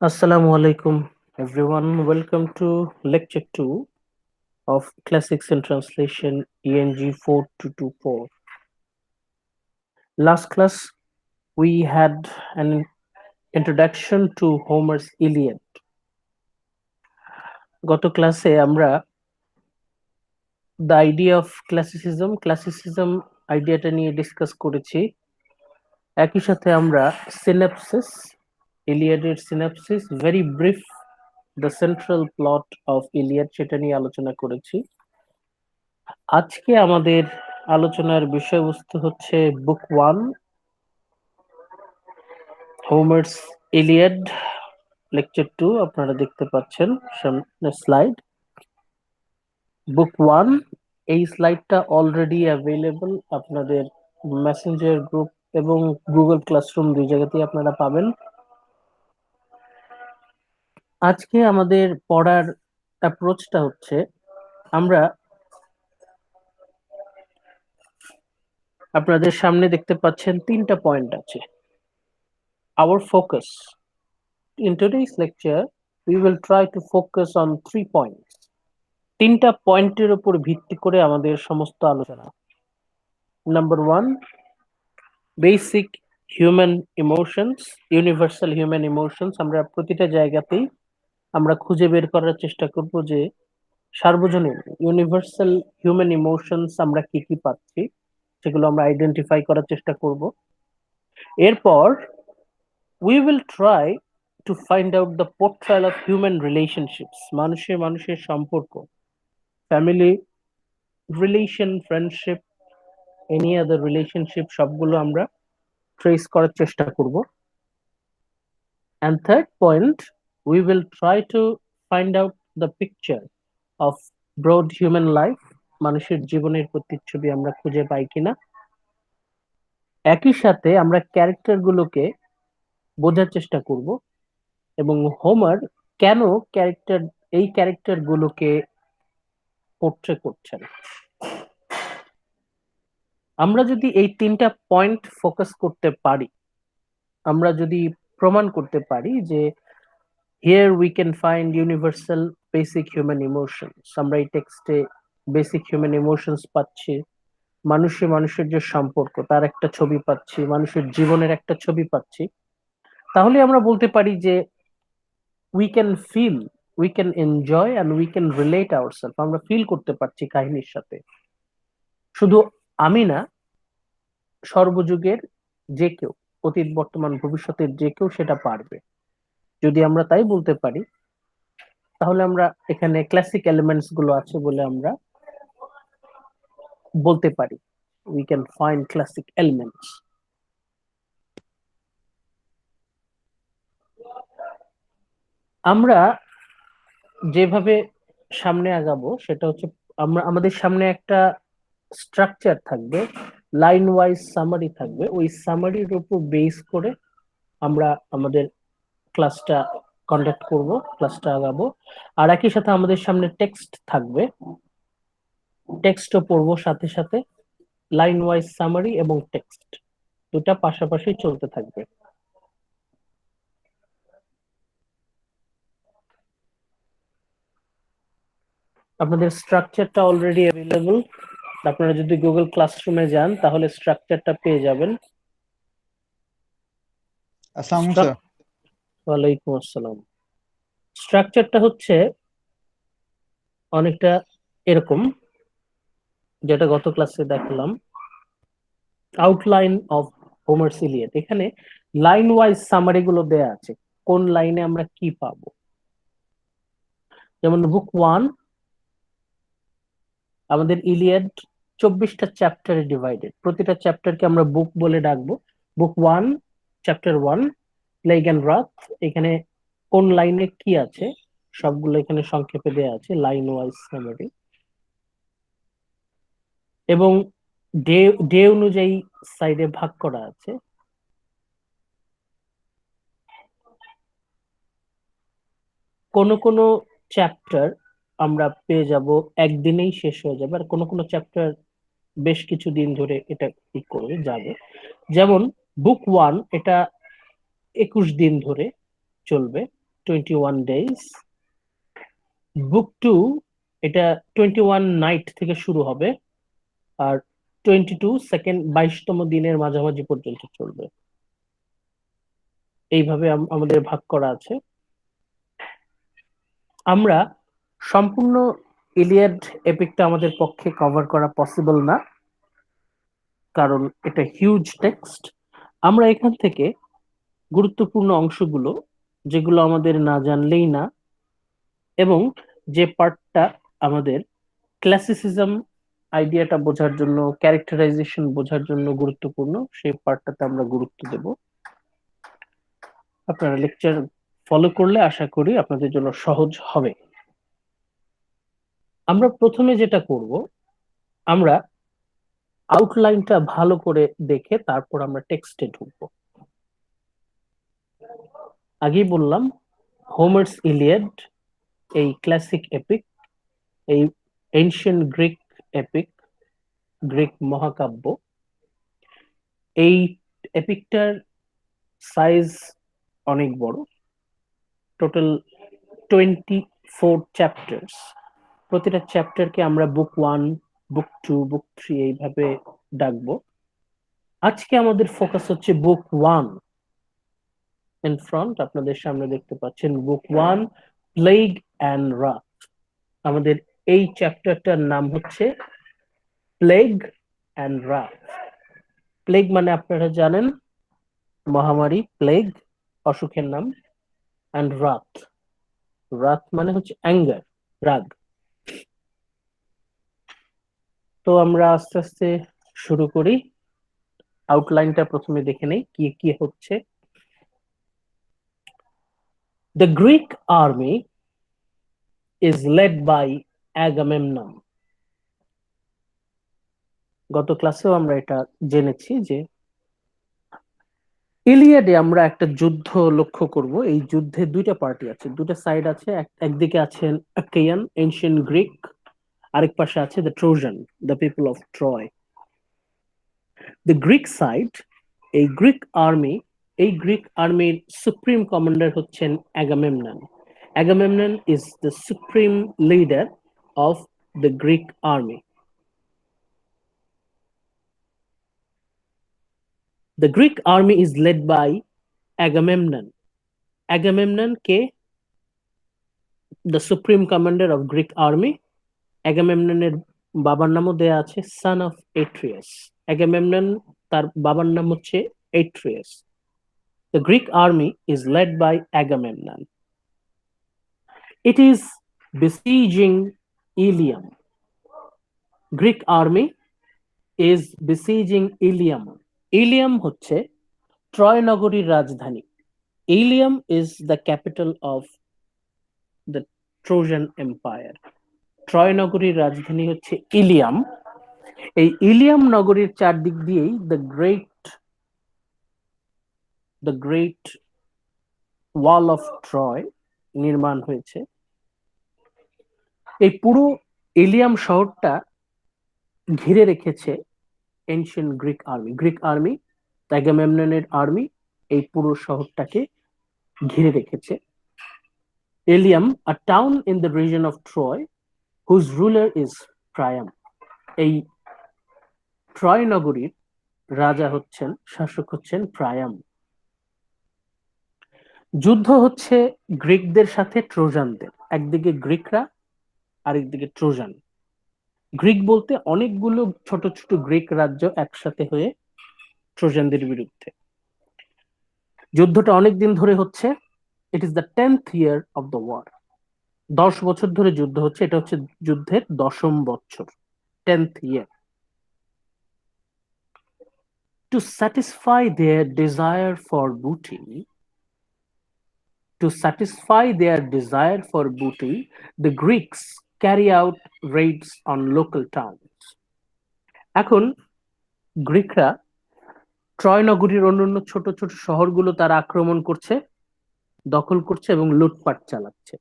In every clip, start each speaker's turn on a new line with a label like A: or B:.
A: Assalamu alaikum, everyone. Welcome to lecture 2 of Classics in Translation ENG 4224. Last class, we had an introduction to Homer's Iliad. গত ক্লাসে আমরা the idea of classicism আইডিয়াটা নিয়ে discuss করেছি। একই সাথে আমরা সিনাপসিস, ইলিয়াডের synopsis, very brief the central plot of Iliad সেটা নিয়ে আলোচনা করেছি। আজকে আমাদের আলোচনার বিষয়বস্তু হচ্ছে বুক 1, হোমার্স ইলিয়াড, লেকচার 2। আপনারা দেখতে পাচ্ছেন সামনে স্লাইড। বুক 1, এই স্লাইডটা অলরেডি অ্যাভেলেবল আপনাদের মেসেঞ্জার গ্রুপ এবং গুগল ক্লাসরুম দুই জায়গাতেই আপনারা পাবেন। আজকে আমাদের পড়ার অ্যাপ্রোচটা হচ্ছে, আমরা আপনাদের সামনে দেখতে পাচ্ছেন 3টা পয়েন্ট আছে। Our focus in today's lecture, we will try to focus on 3 points. 3টা পয়েন্টের উপর ভিত্তি করে আমাদের সমস্ত আলোচনা। Number 1, basic human emotions, universal human emotions। আমরা প্রতিটা জায়গাতেই আমরা খুঁজে বের করার চেষ্টা করব যে সার্বজনীন ইউনিভার্সাল হিউম্যান ইমোশনস আমরা কি কি পাচ্ছি, সেগুলো আমরা আইডেন্টিফাই করার চেষ্টা করব। এরপর we will try to find out the portrayal of human relationships, মানুষের সম্পর্ক, family relation, friendship, any other relationship, সবগুলো আমরা ট্রেস করার চেষ্টা করব। And third point, we will try to find out the picture of broad human life, মানুষের জীবনের প্রতিচ্ছবি আমরা খুঁজে পাই কিনা। একই সাথে আমরা ক্যারেক্টার গুলোকে বোঝার চেষ্টা করব এবং হোমার কেন এই ক্যারেক্টার গুলোকে পোর্ট্রে করছেন। আমরা যদি এই 3টা পয়েন্ট ফোকাস করতে পারি, আমরা যদি প্রমাণ করতে পারি যে here we can find universal basic human emotions, আমরা এই টেক্সটে বেসিক হিউম্যান ইমোশনস পাচ্ছি, মানুষের যে সম্পর্ক তার একটা ছবি পাচ্ছি, মানুষের জীবনের একটা ছবি পাচ্ছি, তাহলে আমরা বলতে পারি যে we can feel, we can enjoy and we can relate ourselves, আমরা ফিল করতে পারছি কাহিনীর সাথে। শুধু আমি না, সর্বযুগের যে কেউ, অতীত বর্তমান ভবিষ্যতের যে কেউ সেটা পারবে। যদি আমরা তাই বলতে পারি, তাহলে আমরা এখানে ক্লাসিক এলিমেন্টস গুলো আছে বলে আমরা বলতে পারি, we can find classic elements. আমরা যেভাবে সামনে আগাবো সেটা হচ্ছে, আমাদের সামনে একটা স্ট্রাকচার থাকবে, লাইন ওয়াইজ সামারি থাকবে। ওই সামারির উপর বেস করে আমরা আমাদের ক্লাসটা কন্ডাক্ট করব, ক্লাসটা আগাবো। আর একই সাথে আমাদের সামনে টেক্সট থাকবে, টেক্সটও পড়বো সাথে সাথে। লাইন ওয়াইজ সামারি এবং টেক্সট দুটা পাশাপাশি চলতে থাকবে। আপনাদের স্ট্রাকচারটা অলরেডি অ্যাভেলেবল, আপনারা যদি গুগল ক্লাসরুমে যান তাহলে স্ট্রাকচারটা পেয়ে যাবেন।
B: আসসালামু স্যার।
A: ওয়ালাইকুম আসসালাম। স্ট্রাকচারটা হচ্ছে অনেকটা এরকম, যেটা গত ক্লাসে দেখালাম। আউটলাইন অফ হোমার্স ইলিয়াড, এখানে লাইন ওয়াইজ সামারি গুলো দেয়া আছে, কোন লাইনে আমরা কি পাবো। যেমন বুক 1, আমাদের ইলিয়াড 24টা চ্যাপ্টারে ডিভাইডেড, প্রতিটা চ্যাপ্টারকে আমরা বুক বলে ডাকবো। বুক 1, চ্যাপ্টার 1, প্লেগ এন্ড রাথ, এখানে কোন লাইনে কি আছে সবগুলো এখানে সংক্ষেপে দেয়া আছে, লাইন ওয়াইজ সামারি। এবং ডে ডে অনুযায়ী সাইডে ভাগ করা আছে। কোন কোন চ্যাপ্টার আমরা পেয়ে যাব একদিনেই শেষ হয়ে যাবে, আর কোন কোন চ্যাপ্টার বেশ কিছু দিন ধরে এটা ই করে যাবে। যেমন বুক 1, এটা 21 দিন ধরে চলবে। 21 days, বুক 2 এটা 21 নাইট থেকে শুরু হবে আর 22 22তম দিনের মাঝামাঝি পর্যন্ত চলবে। এইভাবে আমাদের ভাগ করা আছে। আমরা সম্পূর্ণ ইলিয়াড এপিকটা আমাদের পক্ষে কভার করা পসিবল না, কারণ এটা হিউজ টেক্সট। আমরা এখান থেকে গুরুত্বপূর্ণ অংশগুলো, যেগুলো আমাদের না জানলেই না, এবং যে পার্টটা আমাদের ক্লাসিসিজম আইডিয়াটা বোঝার জন্য, ক্যারেক্টারাইজেশন বোঝার জন্য গুরুত্বপূর্ণ, সেই পার্টটাতে আমরা গুরুত্ব দেব। আপনারা লেকচার ফলো করলে আশা করি আপনাদের জন্য সহজ হবে। আমরা প্রথমে যেটা করব, আমরা আউটলাইনটা ভালো করে দেখে তারপর আমরা টেক্সটে ঢুকবো। আগেই বললাম, হোমার্স ইলিয়াড এই ক্লাসিক এপিক, এই এনশিয়েন্ট গ্রিক এপিক, গ্রিক মহাকাব্য, এই এপিকটার সাইজ অনেক বড়, টোটাল 24 চ্যাপ্টার্স। প্রতিটা চ্যাপ্টারকে আমরা বুক 1, বুক 2, বুক 3 এইভাবে ডাকবো। আজকে আমাদের ফোকাস হচ্ছে বুক 1। ইন ফ্রন্ট আপনাদের সামনে দেখতে পাচ্ছেন বুক 1, প্লেগ অ্যান্ড রাথ। আমাদের এই চ্যাপ্টারটার নাম হচ্ছে প্লেগ অ্যান্ড রাথ। প্লেগ মানে আপনারা জানেন, মহামারী, প্লেগ অসুখের নাম, অ্যান্ড রাথ, রাথ মানে হচ্ছে অ্যাঙ্গার, রাগ। তো আমরা আস্তে আস্তে শুরু করি। আউটলাইনটা প্রথমে দেখে নেই কি কি হচ্ছে। The Greek army is led by Agamemnon. গত ক্লাসেও আমরা এটা জেনেছি যে ইলিয়াডে আমরা একটা যুদ্ধ লক্ষ্য করব। এই যুদ্ধে দুইটা পার্টি আছে, দুটো সাইড আছে। একদিকে আছেন আকেয়ান, এনশিয়েন্ট গ্রিক, আরেক পাশে আছে the Trojan, the people of Troy. The Greek side, এই গ্রিক আর্মি, এই গ্রিক আর্মির সুপ্রিম কমান্ডার হচ্ছেন Agamemnon. Agamemnon is the supreme leader of the Greek army. The Greek army is led by Agamemnon. Agamemnon K the supreme commander of Greek army. অ্যাগামেমননের বাবার নামও দেয়া আছে son of Atreus. Agamemnon তার বাবার নাম হচ্ছে Atreus. The Greek army is led by Agamemnon. It is besieging Ilium. Greek army is besieging Ilium. Ilium হচ্ছে Troy নগরীর রাজধানী। Ilium is the capital of the Trojan Empire. Troy নগরীর রাজধানী হচ্ছে ইলিয়াম। এই ইলিয়াম নগরীর চারদিক দিয়েই the great wall of Troy নির্মাণ হয়েছে। এই পুরো ইলিয়াম শহরটা ঘিরে রেখেছে ancient Greek army. Greek army, অ্যাগামেমননের আর্মি এই পুরো শহরটাকে ঘিরে রেখেছে। Ilium, a town in the region of Troy, whose ruler is Priam. এই ট্রয় নগরীর রাজা হচ্ছেন, শাসক হচ্ছেন প্রায়াম। যুদ্ধ হচ্ছে গ্রিকদের সাথে ট্রোজানদের। একদিকে গ্রিকরা, আরেকদিকে ট্রোজান। গ্রিক বলতে অনেকগুলো ছোট ছোট গ্রিক রাজ্য একসাথে হয়ে ট্রোজানদের বিরুদ্ধে। যুদ্ধটা অনেকদিন ধরে হচ্ছে। It is the 10th year of the war. 10 বছর ধরে যুদ্ধ হচ্ছে। এটা হচ্ছে যুদ্ধের 10ম বছর, 10th year. To satisfy their desire for booty, the Greeks carry out raids on local towns. এখন গ্রিকরা ট্রয় নগরীর অন্যান্য ছোট ছোট শহরগুলো তারা আক্রমণ করছে, দখল করছে এবং লুটপাট চালাচ্ছে।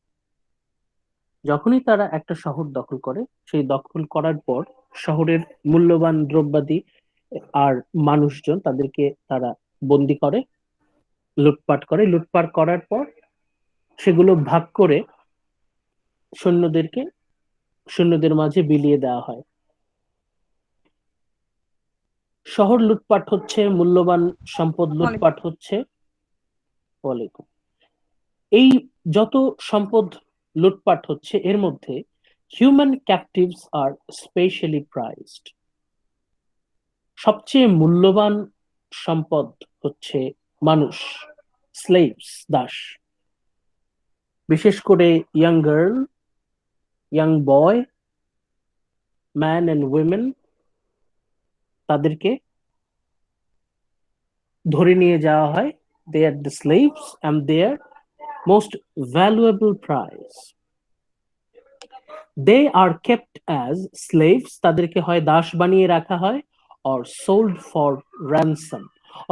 A: যখনই তারা একটা শহর দখল করে, সেই দখল করার পর শহরের মূল্যবান দ্রব্যাদি আর মানুষজন তাদেরকে তারা বন্দি করে, লুটপাট করে। লুটপাট করার পর সেগুলো ভাগ করে সৈন্যদের মাঝে বিলিয়ে দেওয়া হয়। শহর লুটপাট হচ্ছে, মূল্যবান সম্পদ লুটপাট হচ্ছে। ওয়ালাইকুম। এই যত সম্পদ লুটপাট হচ্ছে এর মধ্যে হিউম্যান ক্যাপটিভস আর স্পেশালি প্রাইজড। সবচেয়ে মূল্যবান সম্পদ হচ্ছে মানুষ, স্লেভস, দাস। বিশেষ করে young girl, young boy, man and women, তাদেরকে ধরে নিয়ে যাওয়া হয়। They are the slaves and they are most valuable prize. They are kept as slaves, তাদেরকে হয় দাস বানিয়ে রাখা হয়, অর সোল্ড ফর র্যানসাম,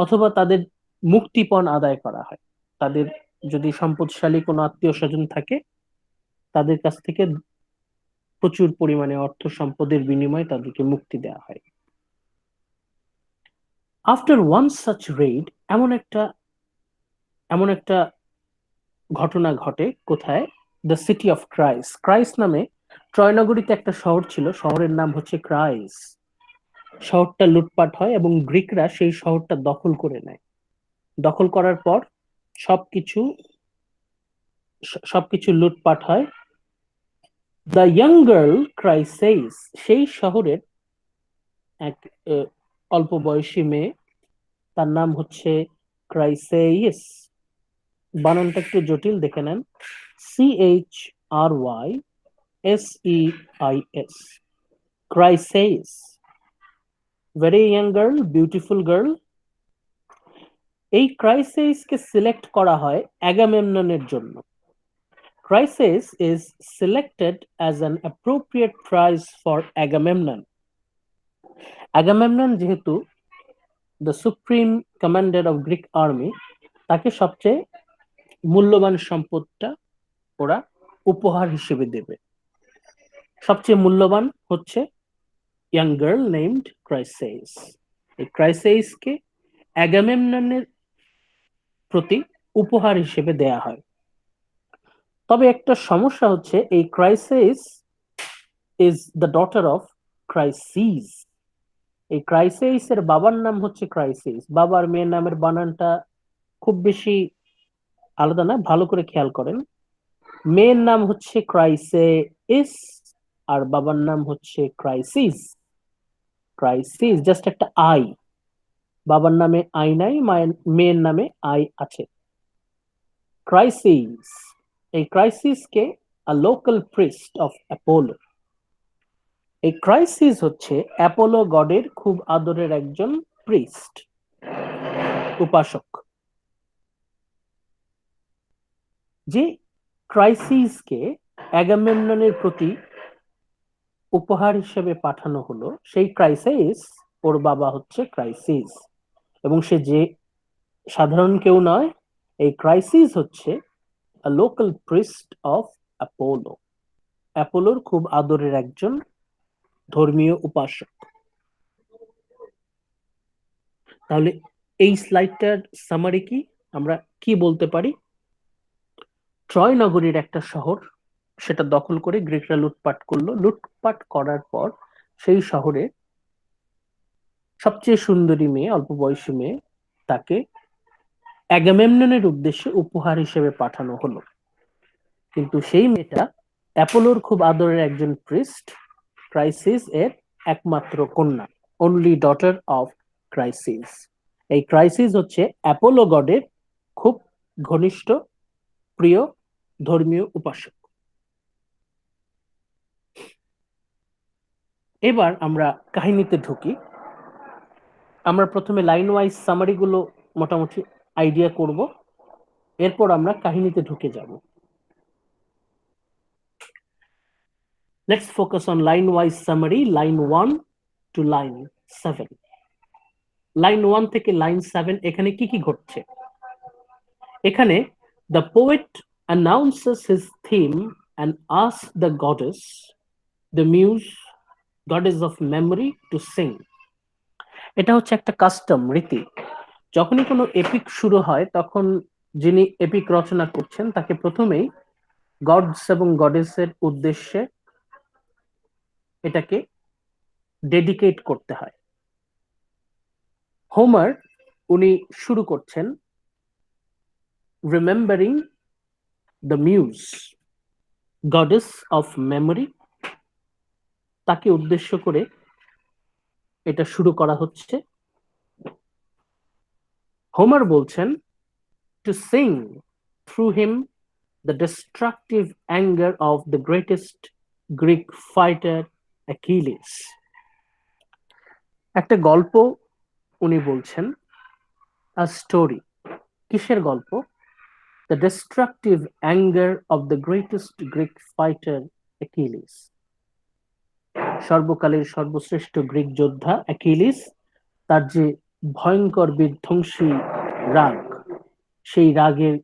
A: অথবা তাদের মুক্তিপণ আদায় করা হয়। তাদের যদি সম্পদশালী কোনো আত্মীয় স্বজন থাকে, তাদের কাছ থেকে প্রচুর পরিমাণে অর্থ সম্পদের বিনিময়ে তাদেরকে মুক্তি দেওয়া হয়। আফটার ওয়ান সাচ রেইড, এমন একটা ঘটনা ঘটে কোথায়? The city of ক্রাইস। ক্রাইস নামে ট্রয়নগরীতে একটা শহর ছিল, শহরের নাম হচ্ছে ক্রাইস। শহরটা লুটপাট হয় এবং গ্রিকরা সেই শহরটা দখল করে নেয়। দখল করার পর সবকিছু সবকিছু লুটপাট হয়। দ্য ইয়াং গার্ল ক্রাইসেইস, সেই শহরের এক অল্প বয়সী মেয়ে, তার নাম হচ্ছে ক্রাইসেইস। বানানটা একটু জটিল, দেখে নেন। CHRYSEIS, Chryseis. Very young girl, beautiful girl. এই ক্রাইসেইসকে সিলেক্ট করা হয় অ্যাগামেমননের জন্য। Chryses is selected as an appropriate prize for Agamemnon. Agamemnon যেহেতু the supreme commander of Greek army, তাকে সবচেয়ে মূল্যবান সম্পদটা ওরা উপহার হিসেবে দেবে। সবচেয়ে মূল্যবান হচ্ছে ইয়াং গার্ল নেমড ক্রাইসেইস। এই ক্রাইসেইসকে অ্যাগামেমননের প্রতি উপহার হিসেবে দেয়া হয়। তবে একটা সমস্যা হচ্ছে, এই Chryseis is the daughter of Chryses. এই ক্রাইসেইস এর বাবার নাম হচ্ছে ক্রাইসিস। বাবার মেয়ের নামের বানানটা খুব বেশি আলাদা না, ভালো করে খেয়াল করেন। মেয়ের নাম হচ্ছে ক্রাইসেইস আর বাবার নাম হচ্ছে ক্রাইসিস। ক্রাইসিস জাস্ট একটা আই, বাবার নামে আই নাই, মেয়ের নামে আই আছে। ক্রাইসিস, এই ক্রাইসিসকে আ লোকাল প্রিস্ট অফ অ্যাপোলো। এই ক্রাইসিস হচ্ছে অ্যাপোলো গডের খুব আদরের একজন প্রিস্ট, উপাসক। যে ক্রাইসিসকে অ্যাগামেমননের প্রতি উপহার হিসেবে পাঠানো হলো, সেই ক্রাইসিস, ওর বাবা হচ্ছে ক্রাইসিস, এবং সে যে সাধারণ কেউ নয়। এই ক্রাইসিস হচ্ছে আ লোকাল প্রিস্ট অফ অ্যাপোলো, অ্যাপোলোর খুব আদরের একজন ধর্মীয় উপাসক। তাহলে এই স্লাইডটার সামারি কি, আমরা কি বলতে পারি? ট্রয় নগরীর একটা শহর, সেটা দখল করে গ্রিকরা লুটপাট করলো। লুটপাট করার পর সেই শহরে সবচেয়ে সুন্দরী মেয়ে, অল্প বয়সী মেয়ে, তাকে অ্যাগামেমননের উদ্দেশ্যে উপহার হিসেবে পাঠানো হলো। কিন্তু সেই মেয়েটা অ্যাপোলোর খুব আদরের একজন প্রিস্ট, ক্রাইসিস এর একমাত্র কন্যা, অনলি ডটার অফ ক্রাইসিস। এই ক্রাইসিস হচ্ছে অ্যাপোলো গডের খুব ঘনিষ্ঠ প্রিয় ধর্মীয় উপাসক। এবার আমরা কাহিনীতে ঢুকি। আমরা প্রথমে লাইন ওয়াইজ সামারি গুলো মোটামুটি আইডিয়া করব, এরপর আমরা কাহিনীতে ঢুকে যাব। Let's focus on line wise summary, line 1 to line 7। Line 1 থেকে লাইন 7 এখানে কি কি ঘটছে? এখানে the poet announces his theme and asks the goddess, the muse, goddess of memory, to sing. এটা হচ্ছে একটা কাস্টম, রীতি। যখনই কোনো এপিক শুরু হয় তখন যিনি এপিক রচনা করছেন তাকে প্রথমেই গডস এবং গডেসের উদ্দেশ্যে এটাকে ডেডিকেট করতে হয়। হোমার উনি শুরু করছেন remembering the muse, goddess of memory, তাকে উদ্দেশ্য করে এটা শুরু করা হচ্ছে। হোমার বলছেন to sing through him the destructive anger of the greatest Greek fighter Achilles। একটা গল্প উনি বলছেন, a story, কিসের গল্প? The destructive anger of the greatest Greek fighter Achilles, সর্বকালের সর্বশ্রেষ্ঠ গ্রিক যোদ্ধা অ্যাকিলিস, তার যে ভয়ঙ্কর বিধ্বংসী রাগ, সেই রাগের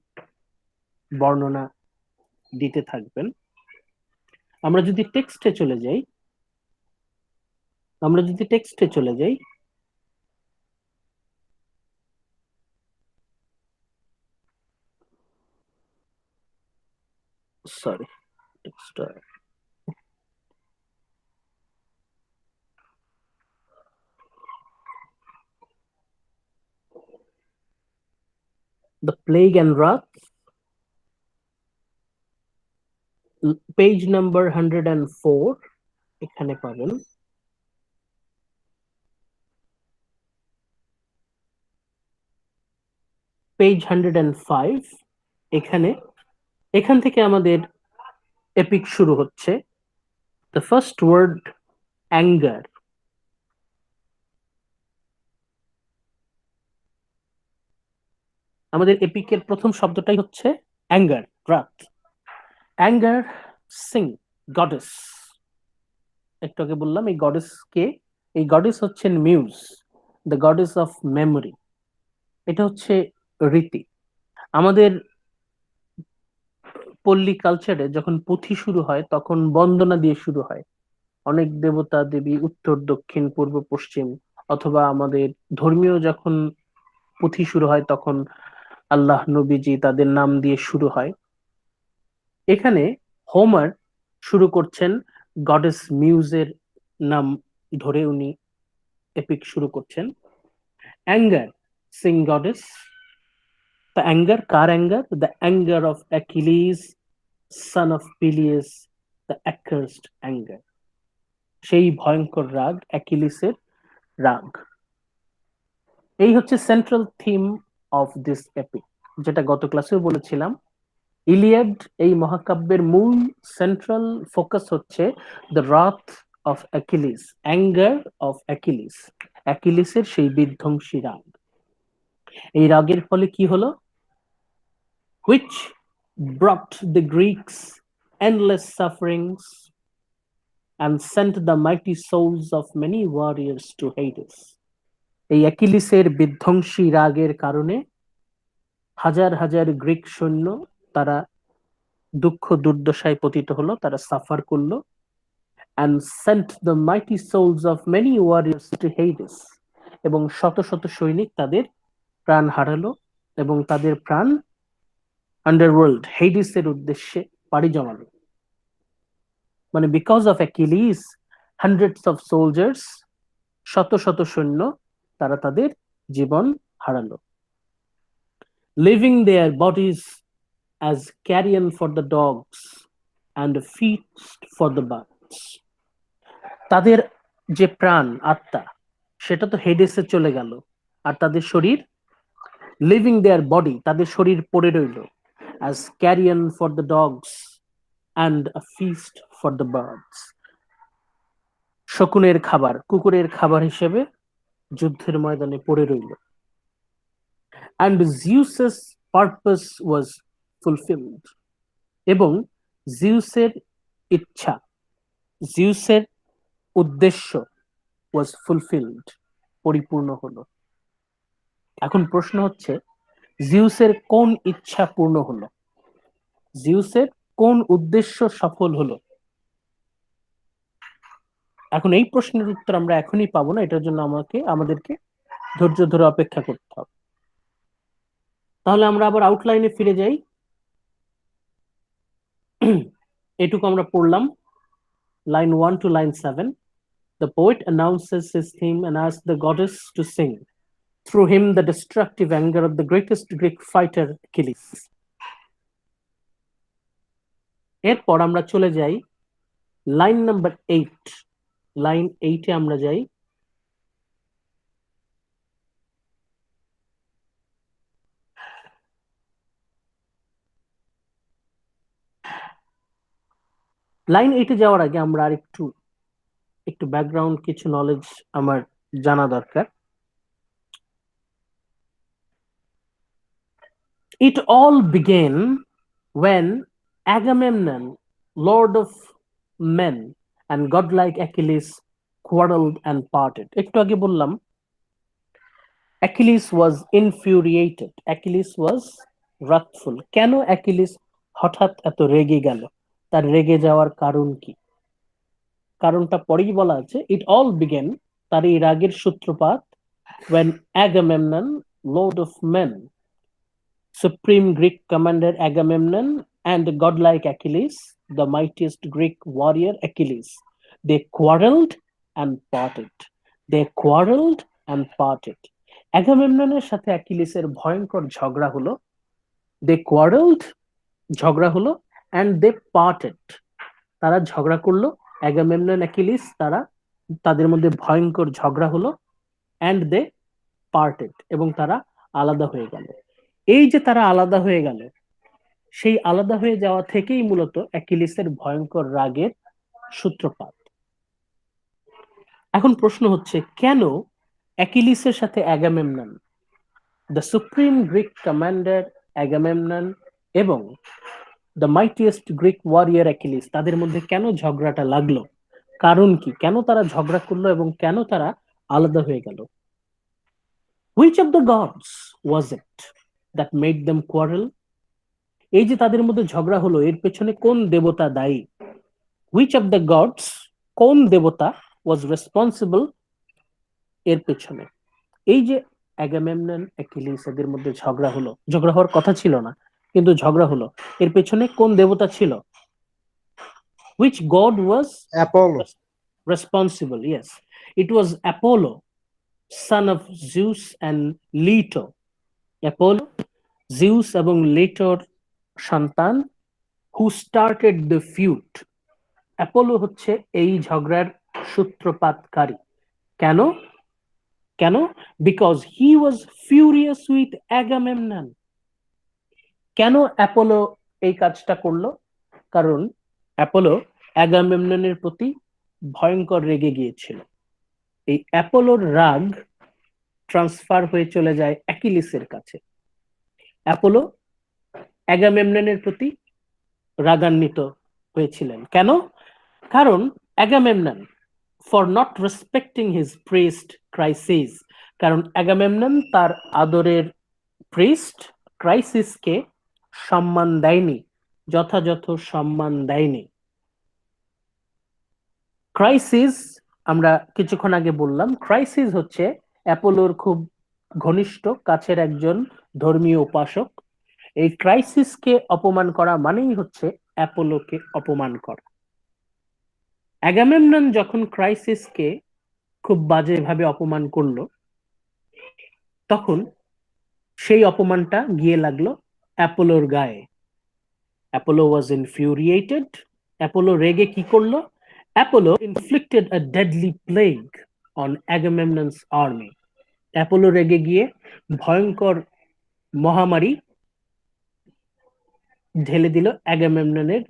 A: বর্ণনা দিতে থাকবেন। আমরা যদি টেক্সটে চলে যাই, সরি, টেক্সটটা the plague and wrath, page number 104 এখানে পাবেন। পেজ 105 এখান থেকে আমাদের এপিক শুরু হচ্ছে। দ্য ফার্স্ট ওয়ার্ড অ্যাঙ্গার, আমাদের এপিকের প্রথম শব্দটাই হচ্ছে অ্যাঙ্গার, রাত। অ্যাঙ্গার সিং গডেস, একটু আগে বললাম এই গডেস কে, এই গডেস হচ্ছেন muse, the goddess of memory, এটা হচ্ছে রীতি। আমাদের পল্লী কালচারে যখন পুঁথি শুরু হয় তখন বন্দনা দিয়ে শুরু হয়। অনেক দেবতা দেবী উত্তর দক্ষিণ পূর্ব পশ্চিম, অথবা আমাদের ধর্মীয় যখন পুঁথি শুরু হয় তখন আল্লাহ নবীজি তাদের নাম দিয়ে শুরু হয়। এখানে হোমার শুরু করছেন গডেস মিউজের নাম ধরে, উনি এপিক শুরু করছেন। Anger Singh goddess, the anger, car anger? The anger of Achilles son of Peleus, the accursed anger, সেই ভয়ঙ্কর রাগ, অ্যাকিলিসের রাগ। এই হচ্ছে central theme of this epic, যেটা গত ক্লাসেও বলেছিলাম। ইলিয়াড এই মহাকাব্যের মূল সেন্ট্রাল ফোকাস হচ্ছে the wrath of Achilles, anger of Achilles, অ্যাকিলিসের সেই বিধ্বংসী রাগ। এই রাগের ফলে কি হলো? which brought the Greeks endless sufferings and sent the mighty souls of many warriors to Hades। এই অ্যাকিলিসের বিধ্বংসী রাগের কারণে হাজার হাজার গ্রিক সৈন্য তারা দুঃখ দুর্দশায় পতিত হলো, তারা সাফার করলো। and sent the mighty souls of many warriors to Hades, এবং শত শত সৈনিক তাদের প্রাণ হারালো এবং তাদের প্রাণ আন্ডারওয়ার্ল্ড হেডিসের উদ্দেশ্যে পাড়ি জমালো। মানে because of Achilles hundreds of soldiers, শত শত সৈন্য তারা তাদের জীবন হারালো। Leaving their bodies as carrion for the dogs and feast for the birds, তাদের যে প্রাণ আত্মা সেটা তো হেডেসে চলে গেল, আর তাদের শরীর, লিভিং দেয়ার বডি, তাদের শরীর পড়ে রইল, as carrion for the dogs and a feast for the birds, শকুনের খাবার, কুকুরের খাবার হিসেবে যুদ্ধের ময়দানে পড়ে রইল। and Zeus's purpose was fulfilled, এবং জিউসের ইচ্ছা, জিউসের উদ্দেশ্য was fulfilled, পরিপূর্ণ হলো। এখন প্রশ্ন হচ্ছে জিউসের কোন ইচ্ছা পূর্ণ হলো, জিউসের কোন উদ্দেশ্য সফল হলো? এখন এই প্রশ্নের উত্তর আমরা এখনই পাবো না, এটার জন্য আমাদেরকে ধৈর্য ধরে অপেক্ষা করতে হবে। তাহলে আমরা আবার আউটলাইনে ফিরে যাই। এটুকু আমরা পড়লাম, line 1 to line 7. The poet announces his theme and asks the goddess to sing through him the destructive anger of the greatest Greek fighter Achilles. এরপর আমরা চলে যাই লাইন নাম্বার 8। লাইন 8 এ আমরা যাই। লাইন 8 এ যাওয়ার আগে আমরা আর একটু ব্যাকগ্রাউন্ড কিছু নলেজ আমার জানা দরকার। It all began when Agamemnon, lord of men, and godlike Achilles quarreled and parted. একটু আগে বললাম Achilles was infuriated. Achilles was wrathful. কেন অ্যাকিলিস হঠাৎ এত রেগে গেল? তার রেগে যাওয়ার কারণ কি? কারণটা পরেই বলা আছে। It all began, তার এই রাগের সূত্রপাত, when Agamemnon, lord of men, supreme Greek commander Agamemnon, and godlike Achilles, the mightiest Greek warrior Achilles, they quarreled and parted. They quarreled and parted. অ্যাগামেমননের সাথে অ্যাকিলিসের ভয়ঙ্কর ঝগড়া হলো। দে কোয়ারেলড, ঝগড়া হলো, অ্যান্ড দে পার্টেড, তারা ঝগড়া করলো। অ্যাগামেমনন অ্যাকিলিস তাদের মধ্যে ভয়ঙ্কর ঝগড়া হলো, অ্যান্ড দে পার্টেড, এবং তারা আলাদা হয়ে গেল। এই যে তারা আলাদা হয়ে গেল, সেই আলাদা হয়ে যাওয়া থেকেই মূলত অ্যাকিলিসের ভয়ঙ্কর রাগের সূত্রপাত। এখন প্রশ্ন হচ্ছে, কেন অ্যাকিলিসের সাথে Agamemnon, the supreme Greek commander Agamemnon এবং the mightiest Greek warrior Achilles, তাদের মধ্যে কেন ঝগড়াটা লাগলো? কারণ কি? কেন তারা ঝগড়া করলো এবং কেন তারা আলাদা হয়ে গেল? Which of the gods was it that made them quarrel? এই যে তাদের মধ্যে ঝগড়া হলো, এর পেছনে কোন দেবতা দায়ী? Which of the gods, কোন দেবতা was responsible এর পেছনে? এই যে অ্যাগামেমনন অ্যাকিলিস এদের মধ্যে ঝগড়া হলো, ঝগড়া হওয়ার কথা ছিল না, কিন্তু ঝগড়া হলো, এর পেছনে কোন দেবতা ছিল? Which god was
B: Apollo.
A: responsible? Yes, it was Apollo, son of Zeus and Leto. Apollo, Zeus এবং লেটোর সন্তান, who started the feud. Apollo হচ্ছে এই ঝগড়ার সূত্রপাতকারী। কেন? কেন? Because he was furious with Agamemnon. কেন অ্যাপোলো এই কাজটা করলো? কারণ অ্যাপোলো অ্যাগামেমননের প্রতি ভয়ঙ্কর রেগে গিয়েছিল। এই অ্যাপোলোর রাগ ট্রান্সফার হয়ে চলে যায় অ্যাকিলিসের কাছে। অ্যাপোলো অ্যাগামেমননের প্রতি রাগান্বিত হয়েছিলেন। কেন? কারণ Agamemnon, for not respecting his priest crisis, কারণ অ্যাগামেমনন তার আদরের প্রিস্ট ক্রাইসিসকে সম্মান দেয়নি, যথাযথ সম্মান দেয়নি। ক্রাইসিস আমরা কিছুক্ষণ আগে বললাম, ক্রাইসিস হচ্ছে অ্যাপোলোর খুব ঘনিষ্ঠ কাছের একজন ধর্মীয় উপাসক। এই ক্রাইসিসকে অপমান করা মানেই হচ্ছে অ্যাপোলোকে অপমান করা। অ্যাগামেমনন যখন ক্রাইসিসকে খুব বাজেভাবে অপমান করলো, তখন সেই অপমানটা গিয়ে লাগলো অ্যাপোলোর গায়ে। অ্যাপোলো ওয়াজ ইনফিউরিয়েটেড। অ্যাপোলো রেগে কি করলো? Apollo inflicted a deadly plague on Agamemnon's army. Apollo রেগে গিয়ে ভয়ঙ্কর মহামারী ঢেলে দিল অ্যাগামেমননের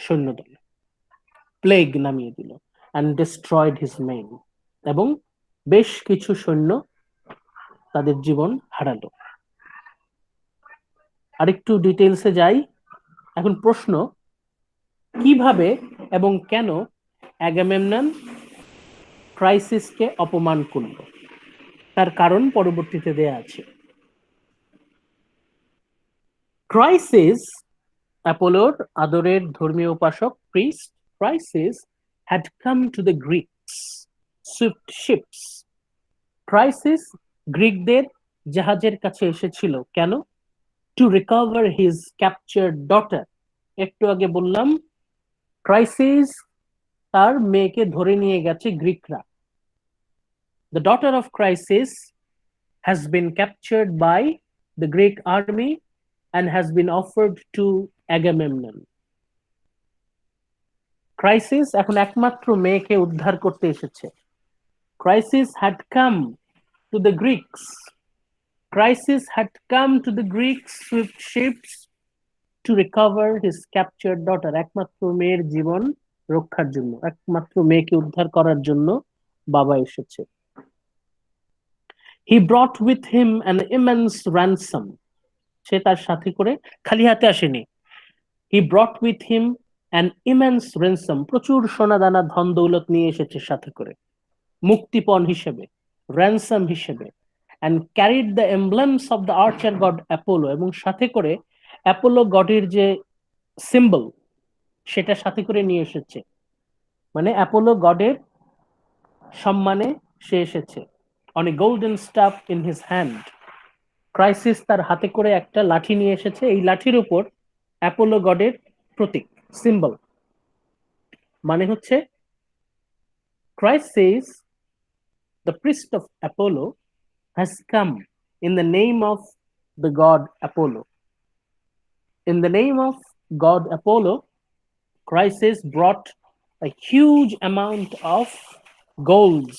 A: সৈন্যদল, প্লেগ নামিয়ে দিল, and destroyed his men, এবং বেশ কিছু সৈন্য তাদের জীবন হারালো। আরেকটু ডিটেইলসে যাই। এখন প্রশ্ন, কিভাবে এবং কেন অ্যাগামেমনন ক্রাইসিসকে অপমান করল? তার কারণ পরবর্তীতে দেয়া আছে। ক্রাইসিস, অ্যাপোলোর আদরের ধর্মীয় উপাসক priest, Chryses had come to the Greeks swift ships. Chryses গ্রিকদের জাহাজের কাছে এসেছিল। কেন? to recover his captured daughter. একটু আগে বললাম ক্রাইসিস তার মেয়েকে ধরে নিয়ে গেছে গ্রিকরা। The daughter of Chrysis has been captured by the Greek army and has been offered to Agamemnon. Crisis এখন একমাত্র মেয়েকে উদ্ধার করতে এসেছে। Chrysis had come to the Greeks. Chrysis had come to the Greeks with ships to recover his captured daughter. একমাত্র মেয়ের জীবন রক্ষার জন্য, একমাত্র মেয়েকে উদ্ধার করার জন্য বাবা এসেছে। He brought with him an immense ransom. সে তার সাথে করে খালি হাতে আসেনি। He brought with him an immense ransom. প্রচুর সোনাদানা ধন দৌলত নিয়ে এসেছে সাথে করে, মুক্তিপণ হিসেবে, ransom হিসেবে, and carried the emblems of the archer god Apollo. এবং সাথে করে অ্যাপোলো গডের যে সিম্বল সেটা সাথে করে নিয়ে এসেছে, মানে অ্যাপোলো গডের সম্মানে সে এসেছে। On a golden staff in his hand. Crisis তার হাতে করে একটা লাঠি নিয়ে এসেছে, এই লাঠির উপর অ্যাপোলো গডের প্রতীক, সিম্বল। মানে হচ্ছে crisis, the priest of Apollo, has come in the name of the god Apollo. In the name of god Apollo, Chrysis brought a huge amount of golds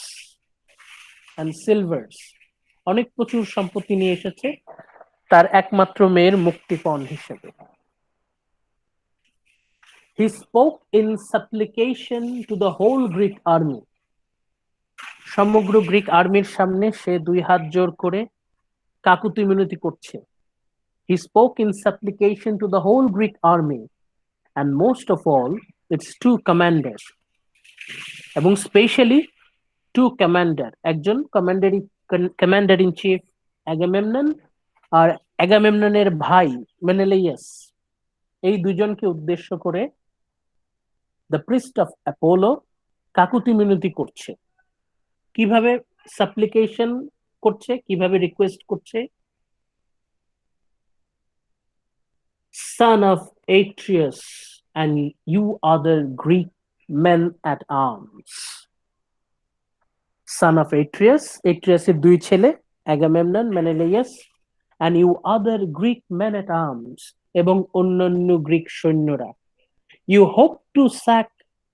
A: and silvers. অনেক প্রচুর সম্পত্তি নিয়ে এসেছে তার একমাত্র মেয়ের মুক্তিপণ হিসেবে। He spoke in supplication to the whole Greek army. সমগ্র গ্রিক আর্মির সামনে সে দুই হাত জোর করে কাকুতি মিনতি করছে। He spoke in supplication to the whole Greek army and most of all its two commanders. এবং স্পেশালি টু কমান্ডার, একজন কমান্ডার ইন চিফ অ্যাগামেমনন আর অ্যাগামেমননের ভাই মেনেলাইয়াস, এই দুজনকে উদ্দেশ্য করে দ্য প্রিস্ট অফ অ্যাপোলো কাকুতি মিনতি করছে। কিভাবে সাপ্লিকেশন করছে, কিভাবে রিকোয়েস্ট করছে? Son of Atreus and you other Greek men at arms. Son of Atreus, Atreusের দুই ছেলে Agamemnon, মেনেলাইয়াস, and you other Greek men at arms, এবং অন্যান্য গ্রিক সৈন্যরা। You hope to sack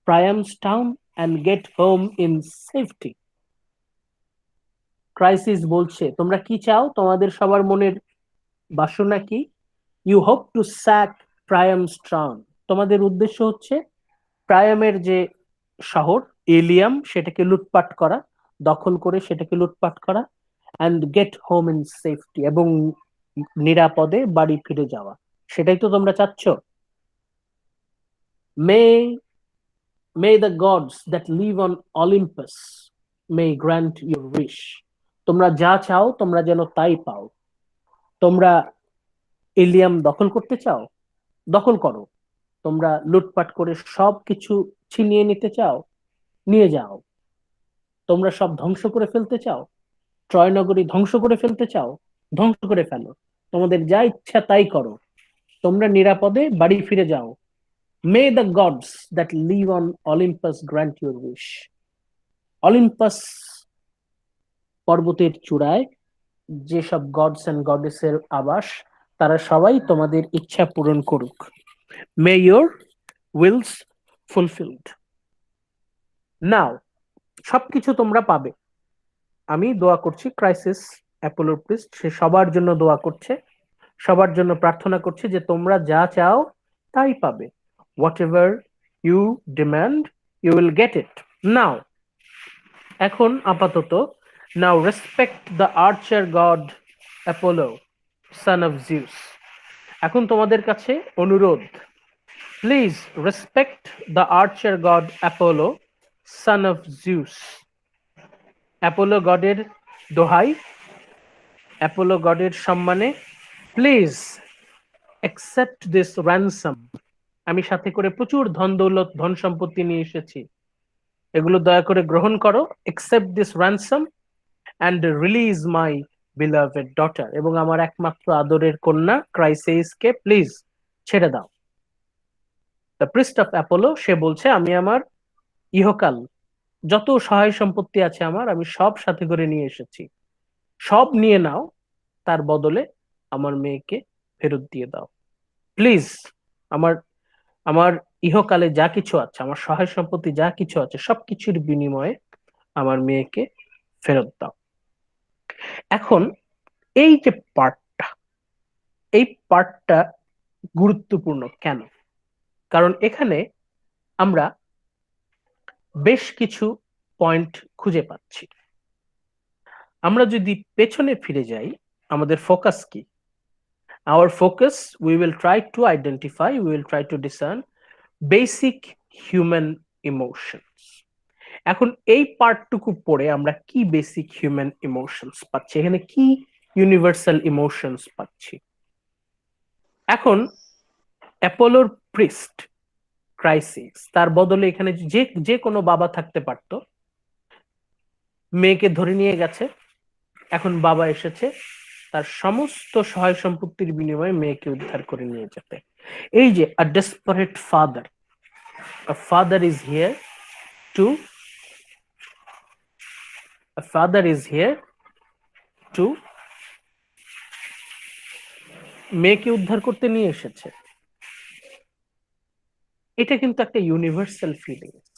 A: Priam's town and get home in safety. Crisis বলছে তোমরা কি চাও, তোমাদের সবার মনের বাসনা কি? You hope to sack Priam's town. তোমাদের উদ্দেশ্য হচ্ছে প্রায়ামের যে শহর এলিয়াম সেটাকে লুটপাট করা, দখল করে সেটাকে লুটপাট করা, and get home in safety, এবং নিরাপদে বাড়ি ফিরে যাওয়া। সেটাই তো তোমরা চাচ্ছ। May the gods that live on Olympus may grant your wish. তোমরা যা চাও তোমরা যেন তাই পাও। তোমরা এলিয়াম দখল করতে চাও, দখল করো। তোমরা লুটপাট করে সব কিছু ছিনিয়ে নিতে চাও, নিয়ে যাও। তোমরা সব ধ্বংস করে ফেলতে চাও, ট্রয় নগরী ধ্বংস করে ফেলতে চাও, ধ্বংস করে ফেলো। তোমাদের যা ইচ্ছা তাই করো, তোমরা নিরাপদে বাড়ি ফিরে যাও। May the gods that live on Olympus grant your wish. Olympus পর্বতের চূড়ায় যেসব গডস এন্ড গডেসের আবাস, তারা সবাই তোমাদের ইচ্ছা পূরণ করুক। May your wills fulfilled. Now, সবকিছু তোমরা পাবে। আমি দোয়া করছি, ক্রাইসিস অ্যাপোলোর প্রিস্ট, সে সবার জন্য দোয়া করছে, সবার জন্য প্রার্থনা করছে যে তোমরা যা চাও তাই পাবে। Whatever you demand, you will get it. Now, এখন আপাতত, now respect the archer god Apollo, son of Zeus. এখন তোমাদের কাছে অনুরোধ, please respect the archer god Apollo, son of Zeus. Apollo গডের দোহাই, অ্যাপোলো গডের সম্মানে, প্লিজ অ্যাকসেপ্ট দিস ransom. আমি সাথে করে প্রচুর ধন দৌলত, ধন সম্পত্তি নিয়ে এসেছি, এগুলো দয়া করে গ্রহণ করো। Accept this ransom and release my beloved daughter, এবং আমার একমাত্র আদরের কন্যা ক্রাইসেইসকে প্লিজ ছেড়ে দাও। দ্য প্রিস্ট অফ অ্যাপোলো, সে বলছে আমি আমার ইহকাল যত সহায় সম্পত্তি আছে আমার, আমি সব সাথে করে নিয়ে এসেছি, সব নিয়ে নাও, তার বদলে আমার মেয়েকে ফেরত দিয়ে দাও প্লিজ। আমার আমার ইহকালে যা কিছু আছে, আমার সহায় সম্পত্তি যা কিছু আছে, সবকিছুর বিনিময়ে আমার মেয়েকে ফেরত দাও। এখন এই যে পার্টটা, এই পার্টটা গুরুত্বপূর্ণ কেন? কারণ এখানে আমরা বেশ কিছু পয়েন্ট খুঁজে পাচ্ছি। আমরা যদি পেছনে ফিরে যাই, আমাদের ফোকাস কি? Our focus, we will try to identify, we will try to discern basic human emotions. এখন এই পার্টটুকু পড়ে আমরা কি বেসিক হিউম্যান ইমোশনস পাচ্ছি, এখানে কি ইউনিভার্সাল ইমোশনস পাচ্ছি? এখন অ্যাপোলোর প্রিস্ট ক্রাইসিস, তার বদলে এখানে যে যে কোনো বাবা থাকতে পারতো, মেয়েকে ধরে নিয়ে গেছে, এখন বাবা এসেছে তার সমস্ত সহায় সম্পত্তির বিনিময়ে মেয়েকে উদ্ধার করে নিয়ে যেতে। এই যে a desperate father, a father is here to a father is here to মেয়েকে উদ্ধার করতে নিয়ে এসেছে, এটা কিন্তু একটা ইউনিভার্সাল ফিলিংস।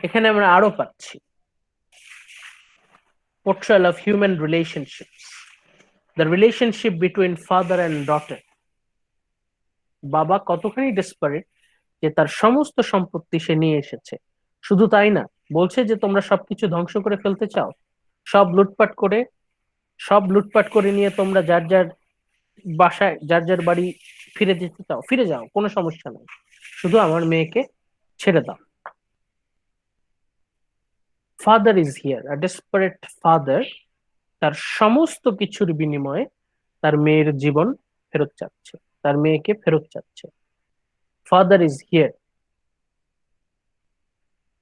A: এখানে আমরা আরো পাচ্ছি portrayal of human relationships, the relationship between father and daughter. বাবা কতখানি ডেসপারেট যে তার সমস্ত সম্পত্তি সে নিয়ে এসেছে, শুধু তাই না, বলছে যে তোমরা সবকিছু ধ্বংস করে ফেলতে চাও, সব লুটপাট করে, সব লুটপাট করে নিয়ে তোমরা যার যার বাসায়, যার যার বাড়ি ফিরে যেতে চাও, ফিরে যাও, কোনো সমস্যা নেই, শুধু আমার মেয়েকে ছেড়ে দাও। Father is here, a desperate father, তার সমস্ত কিছুর বিনিময়ে তার মেয়ের জীবন ফেরত চাচ্ছে, তার মেয়েকে ফেরত চাচ্ছে। Father is here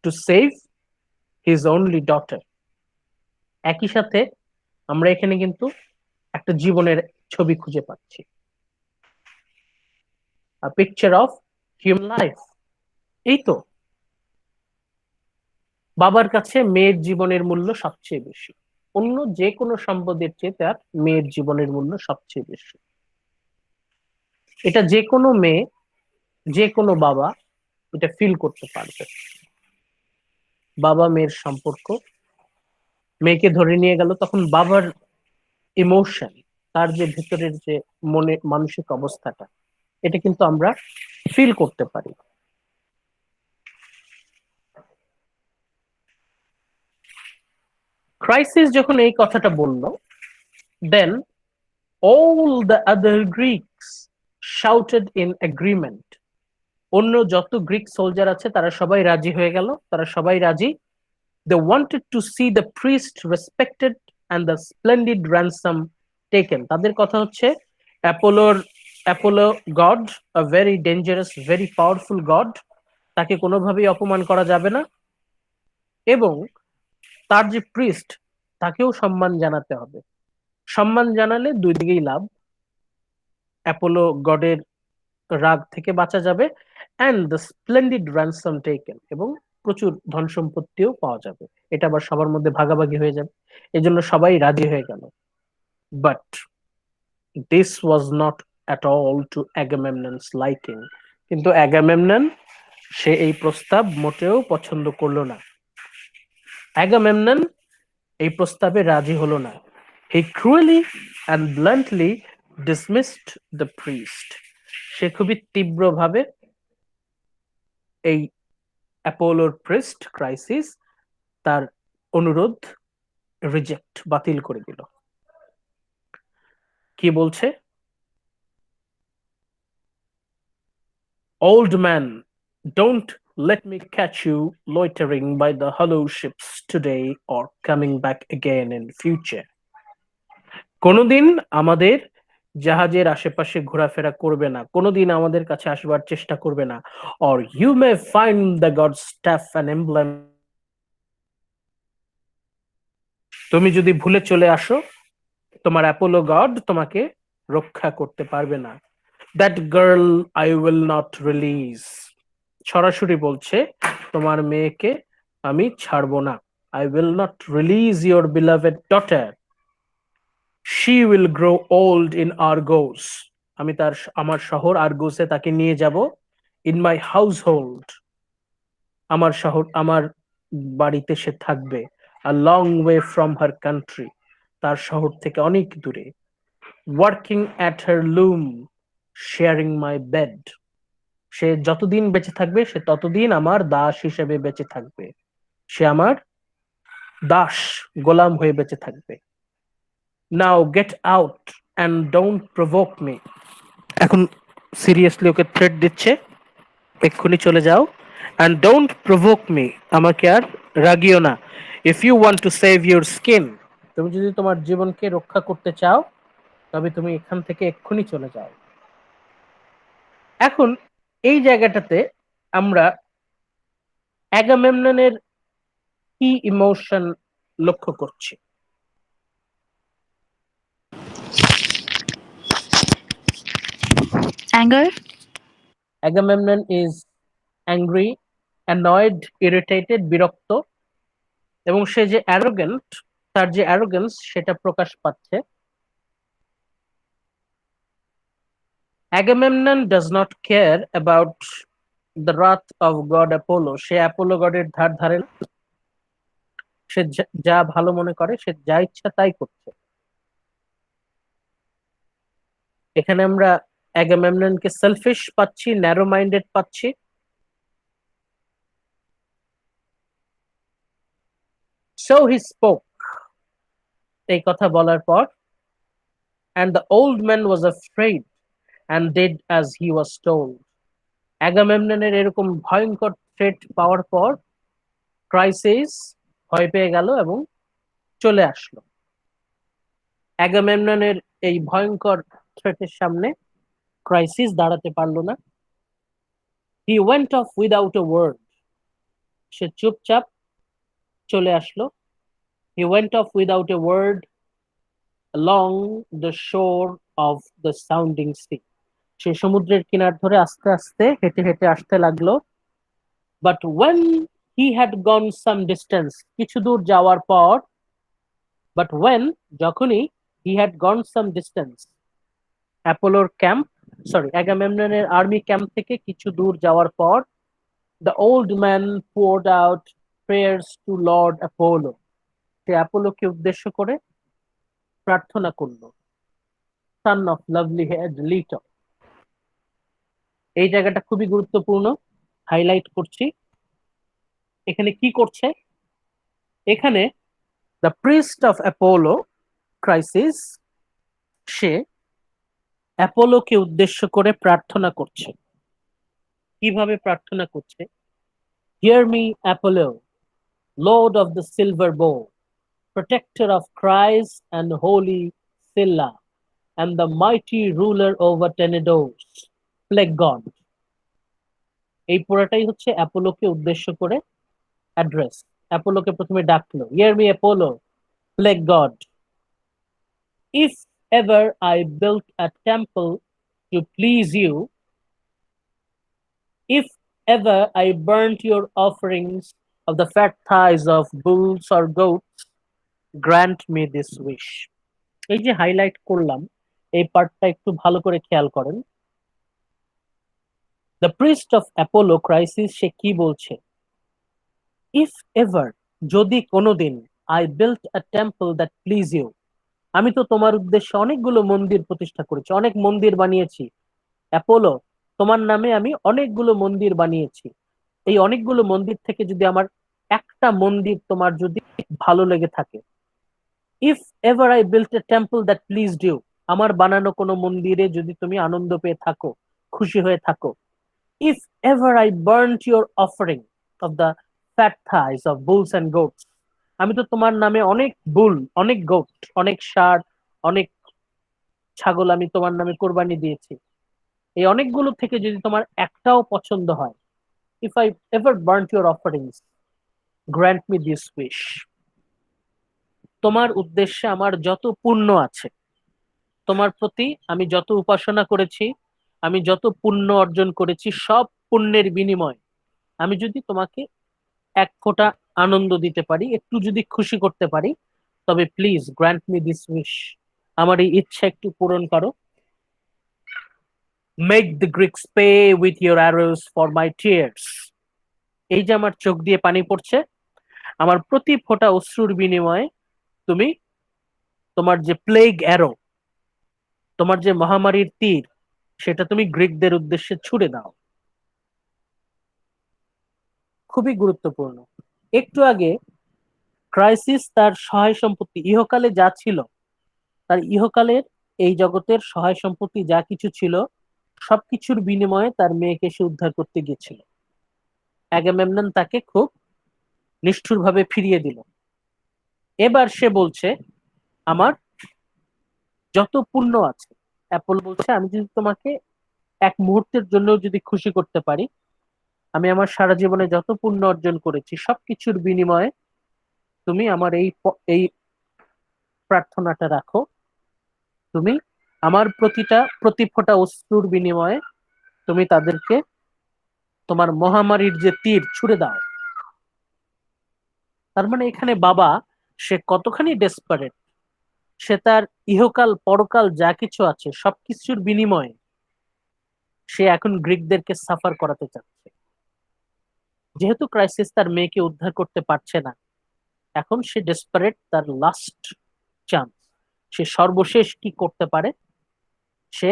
A: to save his only daughter. একই সাথে আমরা এখানে কিন্তু একটা জীবনের ছবি খুঁজে পাচ্ছি, আ পিকচার অফ হিউম্যান লাইফ। এই তো, বাবার কাছে মেয়ের জীবনের মূল্য সবচেয়ে বেশি, অন্য যে কোনো সম্পদের চেয়ে তার মেয়ের জীবনের মূল্য সবচেয়ে বেশি। এটা যে কোনো মেয়ে, যে কোনো বাবা এটা ফিল করতে পারবে। বাবা মেয়ের সম্পর্ক, মেয়েকে ধরে নিয়ে গেল, তখন বাবার ইমোশন, তার যে ভেতরের যে মনে মানসিক অবস্থাটা, এটা কিন্তু আমরা ফিল করতে পারি। ক্রাইসিস যখন এই কথাটা বলল, দেন all the other Greeks shouted in agreement. অন্য যত গ্রিক সোলজার আছে তারা সবাই রাজি হয়ে গেল, তারা সবাই রাজি। They wanted to see the priest respected and the splendid ransom taken. তাদের কথা হচ্ছে Apollo god, a very dangerous, very powerful god, তাকে কোনোভাবেই অপমান করা যাবে না, এবং তার যে প্রিস্ট তাকেও সম্মান জানাতে হবে। সম্মান জানালে দুই দিকেই লাভ, অ্যাপোলো গডের রাগ থেকে বাঁচা যাবে, and the splendid ransom taken, এবং প্রচুর ধন সম্পত্তিও পাওয়া যাবে, এটা আবার সবার মধ্যে ভাগাভাগি হয়ে যাবে। এজন্য সবাই রাজি হয়ে গেল। But this was not at all to Agamemnon's liking. কিন্তু অ্যাগামেমনন সে এই প্রস্তাব মোটেও পছন্দ করলো না। অ্যাগামেমনন এই প্রস্তাবে রাজি হলো না। হি ক্রুয়েলি and bluntly dismissed the priest. সে খুবই তীব্রভাবে এই অ্যাপোলোর প্রিস্ট ক্রাইসিস তার অনুরোধ রিজেক্ট, বাতিল করে দিল। কি বলছে? Old man, don't let me catch you loitering by the hollow ships today or coming back again in future. কোনোদিন আমাদের জাহাজের আশেপাশে ঘোরাফেরা করবে না, কোনোদিন আমাদের কাছে আসবার চেষ্টা করবে না। or you may find the god's staff and emblem. তুমি যদি ভুলে চলে আসো তোমার অ্যাপোলো গড তোমাকে রক্ষা করতে পারবে না। That girl I will not release, সরাসরি বলছে তোমার মেয়েকে আমি ছাড়বো না। I will not release your beloved daughter, she will grow old in Argos, আমি আমার শহর আরগোসে তাকে নিয়ে যাব। ইন মাই হাউস হোল্ড, আমার বাড়িতে সে থাকবে। A long way from her country, তার শহর থেকে অনেক দূরে। Working at her loom, sharing my bed, সে যতদিন বেঁচে থাকবে সে ততদিন আমার দাস হিসেবে বেঁচে থাকবে, সে আমার দাস, গোলাম হয়ে বেঁচে থাকবে। নাও get out and don't provoke me, এখন সিরিয়াসলি ওকে থ্রেট দিচ্ছে, এক্ষুনি চলে যাও। অ্যান্ড ডোন্ট প্রভোক মি, আমাকে আর রাগিও না। If you want to save your skin, তুমি যদি তোমার জীবনকে রক্ষা করতে চাও তবে তুমি এখান থেকে এক্ষুনি চলে যাও। এখন এই জায়গাটাতে আমরা অ্যাগামেমননের কি ইমোশন লক্ষ্য করছি?
B: Anger,
A: Agamemnon is angry, annoyed, irritated, বিরক্ত, এবং সে যে অ্যারোগেন্ট, তার যে অ্যারোগেন্স সেটা প্রকাশ পাচ্ছে। Agamemnon does not care about the wrath of god Apollo, সে অ্যাপোলো গডের ধার ধারে না, সে যা ভালো মনে করে, সে যা ইচ্ছা তাই করছে। এখানে আমরা অ্যাগামেমননকে সেলফিশ পাচ্ছি, ন্যারো মাইন্ডেড পাচ্ছি। So he spoke, এই কথা বলার পর, and the old man was afraid and did as he was told. অ্যাগামেমননের এরকম ভয়ঙ্কর থ্রেট পাওয়ার পর ক্রাইসিস ভয় পেয়ে গেল এবং চলে আসলো। অ্যাগামেমননের এই ভয়ঙ্কর থ্রেটের সামনে ক্রাইসিস দাঁড়াতে পারলো না। He went off without a word, সে চুপচাপ চলে আসলো। He went off without a word along the shore of the sounding sea, সে সমুদ্রের কিনার ধরে আস্তে আস্তে হেঁটে হেঁটে আসতে লাগলো। But when he had gone some distance, কিছু দূর যাওয়ার পর, বাট when, যখনই, he had gone some distance, অ্যাপোলোর ক্যাম্প, সরি অ্যাগামেমননের আর্মি ক্যাম্প থেকে কিছু দূর যাওয়ার পর, the old man poured out prayers to Lord Apollo, সে অ্যাপোলোকে উদ্দেশ্য করে প্রার্থনা করলো। son of lovely haired Leto, এই জায়গাটা খুবই গুরুত্বপূর্ণ, হাইলাইট করছি। এখানে কি করছে? এখানে the priest of Apollo Chryses, সে অ্যাপোলোকে উদ্দেশ্য করে প্রার্থনা করছে। কিভাবে প্রার্থনা করছে? Hear me Apollo, lord of the silver bow, protector of Christ and holy Scylla, and the mighty ruler over Tenedos, plague god. এই পুরোটাই হচ্ছে অ্যাপোলোকে উদ্দেশ্য করে অ্যাড্রেস। অ্যাপোলোকে প্রথমে ডাকলো, here me Apollo, plague god, if ever I built a temple to please you, if ever I burnt your offerings of the fat thighs of bulls or goats, grant me this wish. এই যে highlight করলাম, এই পার্টটা একটু ভালো করে খেয়াল করেন। The priest of Apollo Chryses, সে কি বলছে? ইফ এভার, যদি কোনোদিন, I built a temple that please you, আমি তো তোমার উদ্দেশ্যে অনেকগুলো মন্দির প্রতিষ্ঠা করেছি, অনেক মন্দির বানিয়েছি। অ্যাপোলো, তোমার নামে আমি অনেকগুলো মন্দির বানিয়েছি। এই অনেকগুলো মন্দির থেকে যদি আমার একটা মন্দির তোমার যদি ভালো লেগে থাকে, if ever I built a temple that pleased you, আমার বানানো কোনো মন্দিরে যদি তুমি আনন্দ পেয়ে থাকো, খুশি হয়ে থাকো, if ever I burned your offering of the fat thighs of bulls and goats, আমি তো তোমার নামে অনেক বুল, অনেক গোট, অনেক ষাঁড়, অনেক ছাগল আমি তোমার নামে কোরবানি দিয়েছি। এই অনেকগুলো থেকে যদি তোমার একটাও পছন্দ হয়, if I ever burned your offerings, grant me this wish. তোমার উদ্দেশ্যে আমার যত পুণ্য আছে, তোমার প্রতি আমি যত উপাসনা করেছি, আমি যত পুণ্য অর্জন করেছি, সব পুণ্যের বিনিময় আমি যদি তোমাকে এক ফোঁটা আনন্দ দিতে পারি, একটু যদি খুশি করতে পারি, তবে please grant me this wish, আমার এই ইচ্ছা একটু পূরণ করো। Make the Greeks pay with your arrows for my tears. এই যে আমার চোখ দিয়ে পানি পড়ছে, আমার প্রতি ফোঁটা অশ্রুর বিনিময়ে তুমি তোমার যে প্লেগ অ্যারো, তোমার যে মহামারীর তীর, সেটা তুমি গ্রিকদের উদ্দেশ্যে ছুড়ে দাও। খুবই গুরুত্বপূর্ণ। একটু আগে ক্রাইসিস তার সহায় সম্পত্তি ইহকালে যা ছিল, তার ইহকালের এই জগতের সহায় সম্পত্তি যা কিছু ছিল, সবকিছুর বিনিময়ে তার মেয়েকে সে উদ্ধার করতে গিয়েছিল। অ্যাগামেমনন তাকে খুব নিষ্ঠুরভাবে ফিরিয়ে দিল। এবার সে বলছে আমার যত পুণ্য আছে, অ্যাপল বলছে আমি যদি তোমাকে এক মুহূর্তের জন্য যদি খুশি করতে পারি, আমি আমার সারা জীবনে যত পুণ্য অর্জন করেছি সবকিছুর বিনিময়ে তুমি আমার এই প্রার্থনাটা রাখো। তুমি আমার প্রতি ফোঁটা অশ্রুর বিনিময়ে তুমি তাদেরকে তোমার মহামারীর যে তীর ছুড়ে দাও। তার মানে এখানে বাবা সে কতখানি ডেসপারেট, সে তার ইহকাল পরকাল যা কিছু আছে সবকিছুর বিনিময়ে সে এখন গ্রিকদেরকে সাফার করাতে চাচ্ছে। যেহেতু ক্রাইসিস তার মেয়েকে উদ্ধার করতে পারছে না, এখন সে ডেসপারেট, তার লাস্ট চান্স, সে সর্বশেষ কি করতে পারে, সে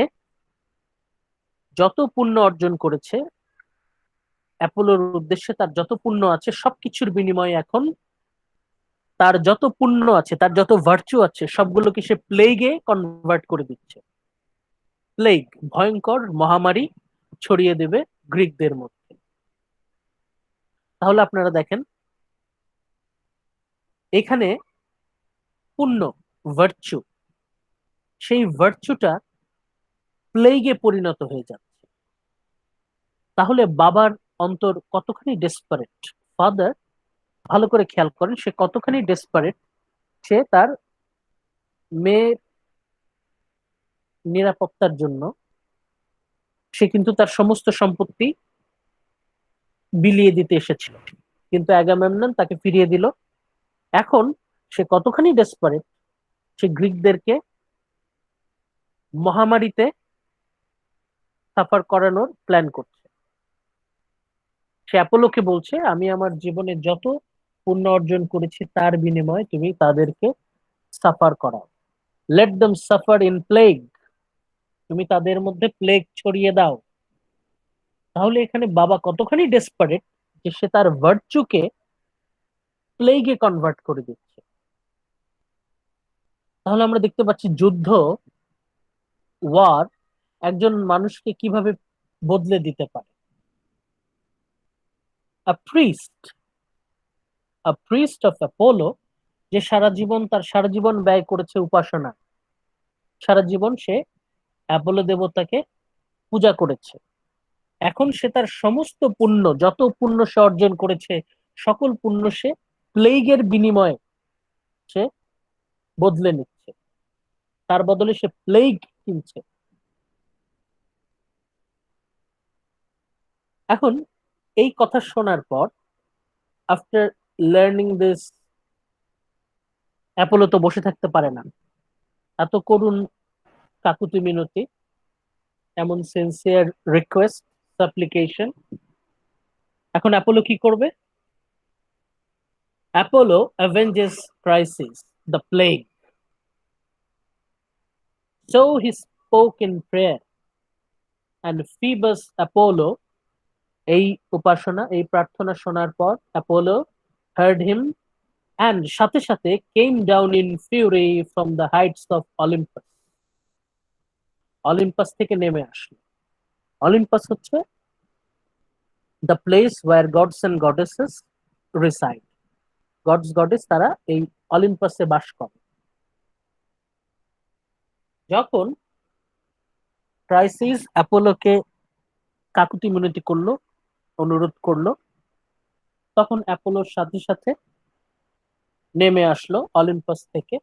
A: যত পুণ্য অর্জন করেছে অ্যাপোলোর উদ্দেশ্যে, তার যত পুণ্য আছে সবকিছুর বিনিময়ে এখন তার যত পুণ্য আছে, তার যত ভার্চু আছে সবগুলোকে সে প্লেগে কনভার্ট করে দিচ্ছে। প্লেগ ভয়ঙ্কর মহামারী ছড়িয়ে দেবে গ্রিকদের মধ্যে। তাহলে আপনারা দেখেন এখানে পুণ্য, ভার্চু, সেই ভার্চুটা প্লেগে পরিণত হয়ে যাচ্ছে। তাহলে বাবার অন্তর কতখানি ডেসপারেট। ফাদার, ভালো করে খেয়াল করেন সে কতখানি ডেসপারেট। সে তার মেয়ের নিরাপত্তার জন্য সে কিন্তু তার সমস্ত সম্পত্তি বিলিয়ে দিতে এসেছিল, কিন্তু অ্যাগামেমনন তাকে ফিরিয়ে দিল। এখন সে কতখানি ডেসপারেট, সে গ্রিকদেরকে মহামারীতে সাফার করানোর প্ল্যান করছে। সে অ্যাপোলোকে বলছে আমি আমার জীবনে যত পুণ্য অর্জন করেছি তার বিনিময়ে তুমি তাদেরকে সাফার করাও। Let them suffer in plague, তুমি তাদের মধ্যে প্লেগ ছড়িয়ে দাও। তাহলে এখানে বাবা কতখানি ডেসপারেট যে সে তার ভার্চুকে প্লেগে কনভার্ট করে দিচ্ছে। তাহলে আমরা দেখতে পাচ্ছি যুদ্ধ, ওয়ার একজন মানুষকে কিভাবে বদলে দিতে পারে। A priest, a priest of Apollo, যে তার সারা জীবন ব্যয় করেছে উপাসনা, সারা জীবন সে অ্যাপোলো দেবতাকে পূজা করেছে, এখন সে তার সমস্ত পুণ্য, যত পুণ্য সে অর্জন করেছে সকল পুণ্য সে প্লেগের বিনিময়ে সে বদলে নিচ্ছে, তার বদলে সে প্লেগ কিনছে। এখন এই কথা শোনার পর, আফটার লার্নিং দিস, অ্যাপোলো তো বসে থাকতে পারে না। এত করুণ কাকুতি মিনতি, এমন সিনসিয়ার রিকোয়েস্ট, সাপ্লিকেশন, এখন অ্যাপোলো কি করবে? Apollo avenges Chryses, the plague. So he spoke in prayer, and Phoebus Apollo, এই উপাসনা, এই প্রার্থনা শোনার পর অ্যাপোলো heard him and সাথে সাথে came down in fury from the heights of Olympus, Olympus থেকে নেমে আসলো। অলিম্পাস হচ্ছে the place where gods and goddesses reside, gods goddess তারা এই অলিম্পাসে বাস করে। যখন ক্রাইসিস অ্যাপোলোকে কাকুতি মিনতি করলো, অনুরোধ করলো, তখন অ্যাপোলোর সাথে সাথে নেমে আসলো অলিম্পাস থেকে,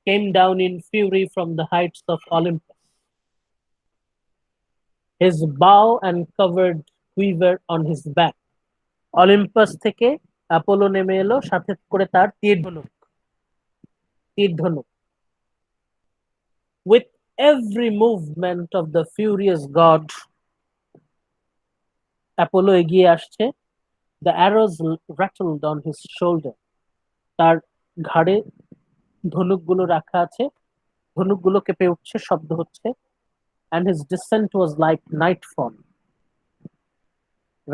A: came down in fury from the heights of Olympus. His bow and covered quiver on his back. Olympus থেকে অ্যাপোলো নেমে এলো, সাথে করে তার তীর ধনুক। With every movement of the furious god, Apollo এগিয়ে আসছে। The arrows rattled on his shoulder. তার ঘাড়ে ধনুকগুলো রাখা আছে, ধনুকগুলো কেঁপে উঠছে, শব্দ হচ্ছে। And his descent was like nightfall.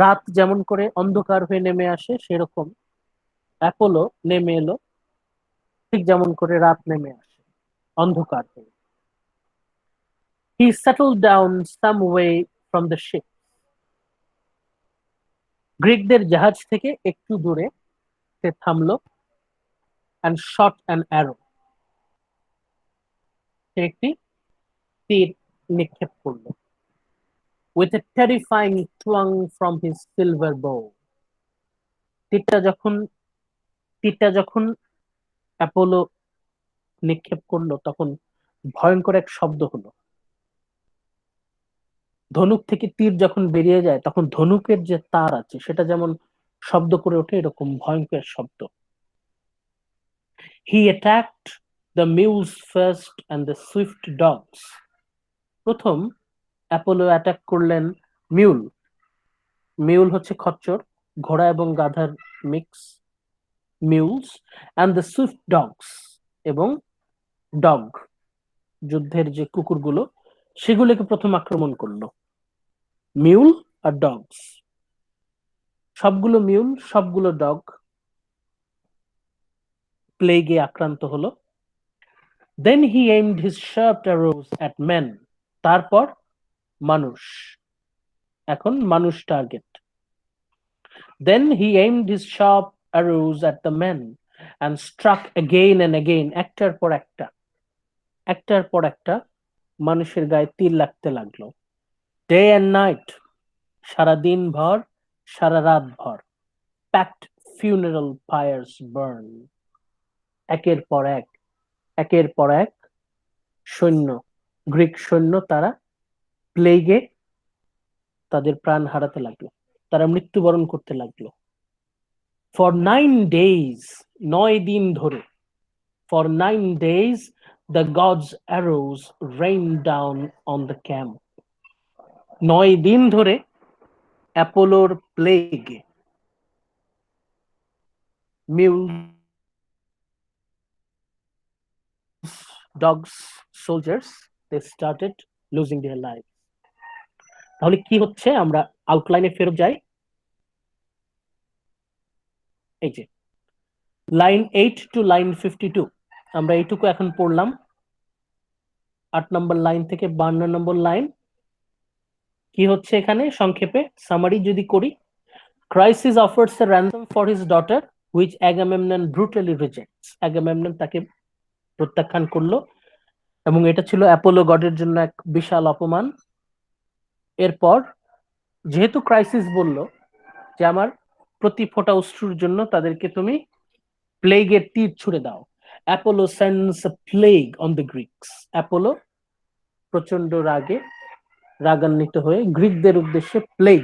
A: রাত যেমন করে অন্ধকার হয়ে নেমে আসে, সেরকম অ্যাপোলো নেমে এলো, ঠিক যেমন করে রাত নেমে আসে অন্ধকার হয়ে। He settled down some way from the ship. গ্রিকদের জাহাজ থেকে একটু দূরে সে থামলো, and shot an arrow. সে একটি তীর নিক্ষেপ করলো। With a terrifying twang from his silver bow. তীরটা যখন অ্যাপোলো নিক্ষেপ করলো, তখন ভয়ঙ্কর এক শব্দ হলো। ধনুক থেকে তীর যখন বেরিয়ে যায়, তখন ধনুকের যে তার আছে সেটা যেমন শব্দ করে ওঠে, এরকম ভয়ঙ্কর শব্দ। He attacked the mules first and the swift dogs. প্রথম অ্যাপোলো অ্যাটাক করলেন মিউল। মিউল হচ্ছে খচ্চর, ঘোড়া এবং গাধার mix, mules, and the swift dogs, এবং ডগ, যুদ্ধের যে কুকুরগুলো, সেগুলোকে প্রথম আক্রমণ করলো। মিউল আর ডগস, সবগুলো মিউল, সবগুলো ডগ প্লেগে আক্রান্ত হলো। Then he aimed his sharp arrows at men. তারপর মানুষ, এখন মানুষ target. Then he aimed his sharp arrows at the men and struck again and again. একটার পর একটা মানুষের গায়ে তীর লাগতে লাগলো। Day and night, সারা দিন ভর, সারা রাত ভর। Packed funeral pyres burn. একের পর এক সৈন্য, গ্রিক সৈন্য, তারা প্লেগে তাদের প্রাণ হারাতে লাগলো, তারা মৃত্যুবরণ করতে লাগলো। For 9 days, 9 দিন ধরে, for 9 days, the gods' arrows rained down on the camp. 9 দিন ধরে অ্যাপোলোর প্লেগে mules, dogs, soldiers, they started losing their lives. তাহলে কি হচ্ছে, আমরা আউটলাইনে ফেরত যাই। এই যে লাইন 8 টু লাইন 52, আমরা এইটুকু এখন পড়লাম। 8 নম্বর লাইন থেকে 52 নম্বর লাইন কি হচ্ছে এখানে সংক্ষেপে সামারি যদি করি। Chryses offers a ransom for his daughter, which Agamemnon brutally rejects. Agamemnon তাকে প্রত্যাখ্যান করলো, এবং এটা ছিল অ্যাপোলো গডের জন্য এক বিশাল অপমান। এরপর যেহেতু ক্রাইসিস বলল যে আমার প্রতি ফোঁটা অশ্রুর জন্য তাদেরকে তুমি প্লেগের তীর ছুড়ে দাও, Apollo sends a plague on the Greeks. Apollo প্রচন্ড রাগান্বিত হয়ে গ্রিকদের উদ্দেশ্যে প্লেগ,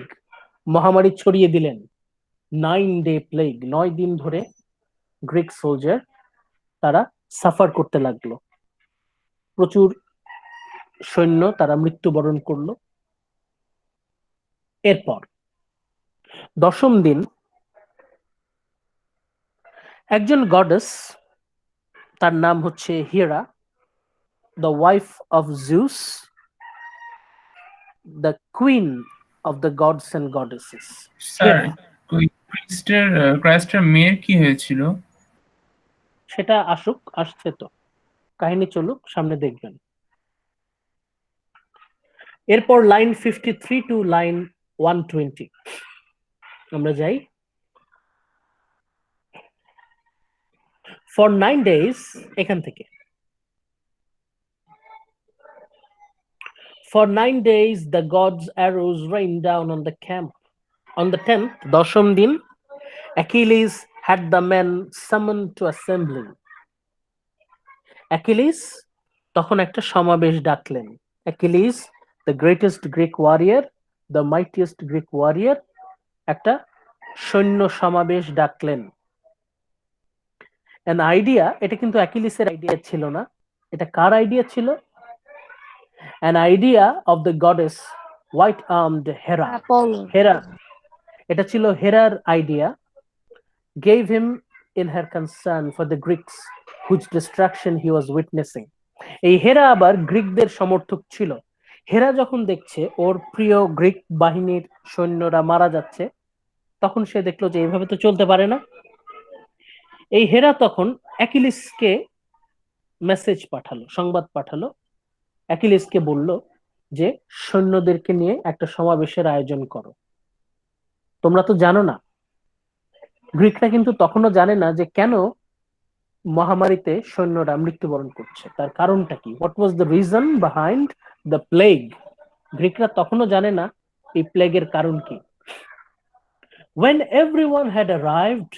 A: মহামারী ছড়িয়ে দিলেন। 9 ডে প্লেগ, 9 দিন ধরে গ্রিক সোলজার তারা সাফার করতে লাগলো, প্রচুর সৈন্য তারা মৃত্যুবরণ করলো। এরপর 10ম দিন একজন গডেস, তার নাম হচ্ছে Hera, the wife of Zeus, the queen of the gods and goddesses.
B: Sir, ওই ক্রাইস্টের মেয়ের কি হয়েছিল?
A: সেটা আসছে তো, কাহিনী চলুক, সামনে দেখবেন। এরপর লাইন 53 টু লাইন 120 আমরা যাই। For 9 days, এখান থেকে For 9 days the gods' arrows rained down on the camp. On the 10th, 10ম দিন, Achilles had the men summoned to assembly. Achilles তখন একটা সমাবেশ ডাকলেন। Achilles, the greatest Greek warrior, the mightiest Greek warrior, একটা সৈন্য সমাবেশ ডাকলেন। অ্যান আইডিয়া, এটা কিন্তু অ্যাকিলিসের আইডিয়া ছিল না, এটা কার আইডিয়া ছিল? An idea of the goddess white armed Hera. Hera, এটা ছিল হেরার idea. gave him in her concern for the Greeks whose destruction he was witnessing. এই হেরা আবার গ্রিকদের সমর্থক ছিল। হেরা যখন দেখছে ওর প্রিয় গ্রিক বাহিনীর সৈন্যরা মারা যাচ্ছে, তখন সে দেখলো যে এইভাবে তো চলতে পারে না। এই হেরা তখন অ্যাকিলিসকে মেসেজ পাঠালো, সংবাদ পাঠালো। অ্যাকিলিসকে বলল যে সৈন্যদেরকে নিয়ে একটা সমাবেশের আয়োজন করো। তোমরা তো জানো না, গ্রিকরা কিন্তু তখনও জানে না যে কেন মহামারীতে সৈন্যরা মৃত্যুবরণ করছে, তার কারণটা কি, what was the reason behind the plague. গ্রিকরা তখনও জানে না এই প্লেগের কারণ কি। When everyone had arrived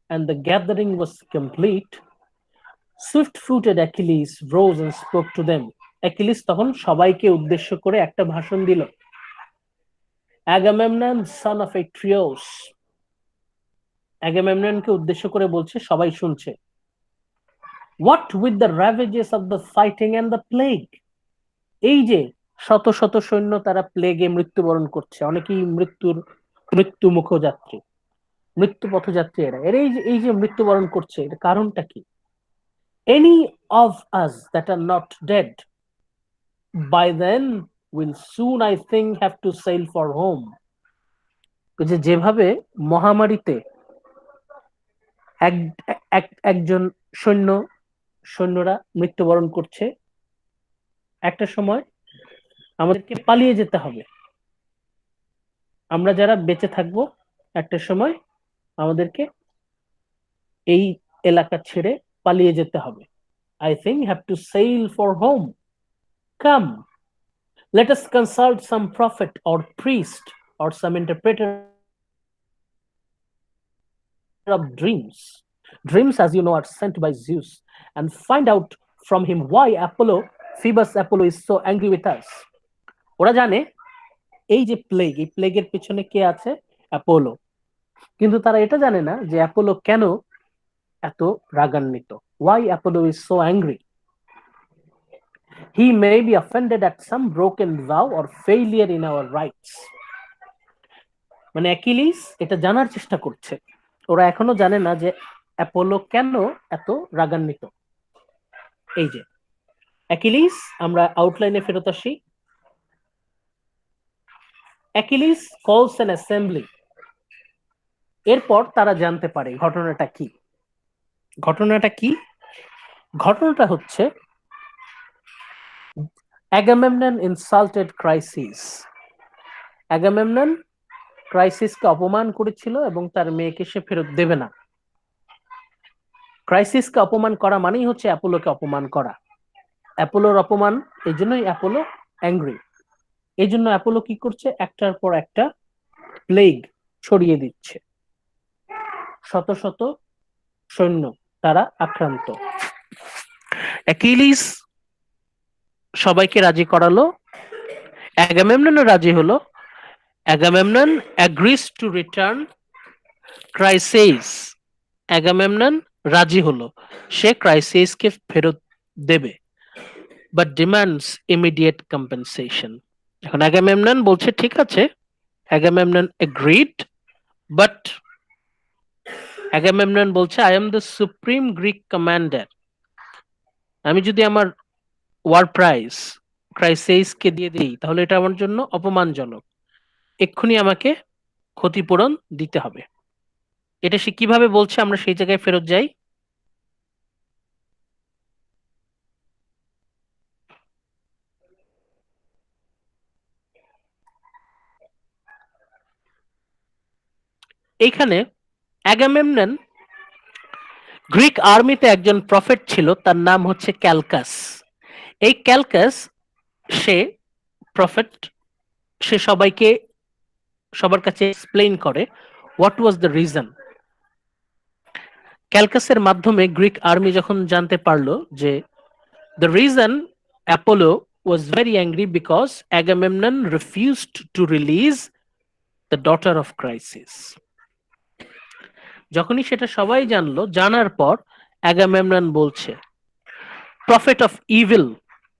A: and the gathering was complete, swift-footed Achilles rose and spoke to them. Achilles তখন সবাইকে উদ্দেশ্য করে একটা ভাষণ দিল। Agamemnon, son of Atreus, অ্যাগামেমননকে উদ্দেশ্য করে বলছে, সবাই শুনছে। What with the ravages of the fighting and the plague, এই যে শত শত সৈন্য তারা প্লেগে মৃত্যুবরণ করছে, অনেকেই মৃত্যু মুখযাত্রী, মৃত্যু পথযাত্রী, এরা এই যে মৃত্যুবরণ করছে, এর কারণটা কি? Any of us that are not dead by then will soon, I think, have to sail for home. যেভাবে মহামারীতে একজন সৈন্যরা মৃত্যুবরণ করছে, একটা সময় আমাদেরকে পালিয়ে যেতে হবে। আমরা যারা বেঁচে থাকবো, একটা সময় আমাদেরকে এই এলাকা ছেড়ে পালিয়ে যেতে হবে। I think have to sail for home. Come, let us consult some prophet or priest or some interpreter of dreams. Dreams, as you know, are sent by Zeus, and find out from him why Phoebus Apollo is so angry with us. ওরা জানে এই যে plague, এই প্লেগের পেছনে কে আছে? Apollo. কিন্তু তারা এটা জানে না যে অ্যাপোলো কেন এত রাগান্বিত। Why Apollo is so angry? He may be offended at some broken vow or failure in our rights. মানে অ্যাকিলিস এটা জানার চেষ্টা করছে, ওরা এখনো জানে না যে অ্যাপোলো কেন এত রাগান্বিত। এই যে অ্যাকিলিস, আমরা আউটলাইনে ফেরত আসি। অ্যাকিলিস কলস অ্যান অ্যাসেম্বলি। এরপর তারা জানতে পারে ঘটনাটা কি। ঘটনাটা কি? ঘটনাটা হচ্ছে অ্যাগামেমনন ইনসাল্টেড ক্রাইসিস। অ্যাগামেমনন ক্রাইসিসকে অপমান করেছিল এবং তার মেয়েকে সে ফেরত দেবে না। ক্রাইসিসকে অপমান করা মানেই হচ্ছে অ্যাপোলোকে অপমান করা। অ্যাপোলোর অপমান, এই জন্যই অ্যাপোলো অ্যাংরি। এই জন্য অ্যাপোলো কি করছে? একটার পর একটা প্লেগ ছড়িয়ে দিচ্ছে। শত শত সৈন্য তারা আক্রান্ত। অ্যাকিলিস সবাইকে রাজি করালো, অ্যাগামেমননও রাজি হলো। Agamemnon agrees to return Chryseis. Agamemnon রাজি হলো, সে ক্রাইসেইসকে ফেরত দেবে, বাট ডিমান্ডস ইমিডিয়েট কম্পেনসেশন। এখন অ্যাগামেমনন বলছে ঠিক আছে, অ্যাগামেমনন এগ্রিড, বাট অ্যাগামেমনন বলছে I am the supreme Greek commander, আমি যদি আমার ওয়ার প্রাইজ ক্রাইসেইসকে দিয়ে দিই তাহলে এটা আমার জন্য অপমানজনক, এক্ষুনি আমাকে ক্ষতিপূরণ দিতে হবে। এটা সে কিভাবে বলছে, আমরা সেই জায়গায় ফেরত যাই। এইখানে অ্যাগামেমনন গ্রিক আর্মিতে একজন প্রফেট ছিল, তার নাম হচ্ছে ক্যালকাস। এই ক্যালকাস সে প্রফেট, সে সবার কাছে এক্সপ্লেইন করে হোয়াট ওয়াজ দ্য রিজন। ক্যালকাসের মাধ্যমে গ্রিক আর্মি যখন জানতে পারলো যে the reason Apollo was very angry because Agamemnon refused to release the daughter of Chryses. যখনই সেটা সবাই জানলো, জানার পর অ্যাগামেমনন বলছে প্রফেট অফ ইভিল,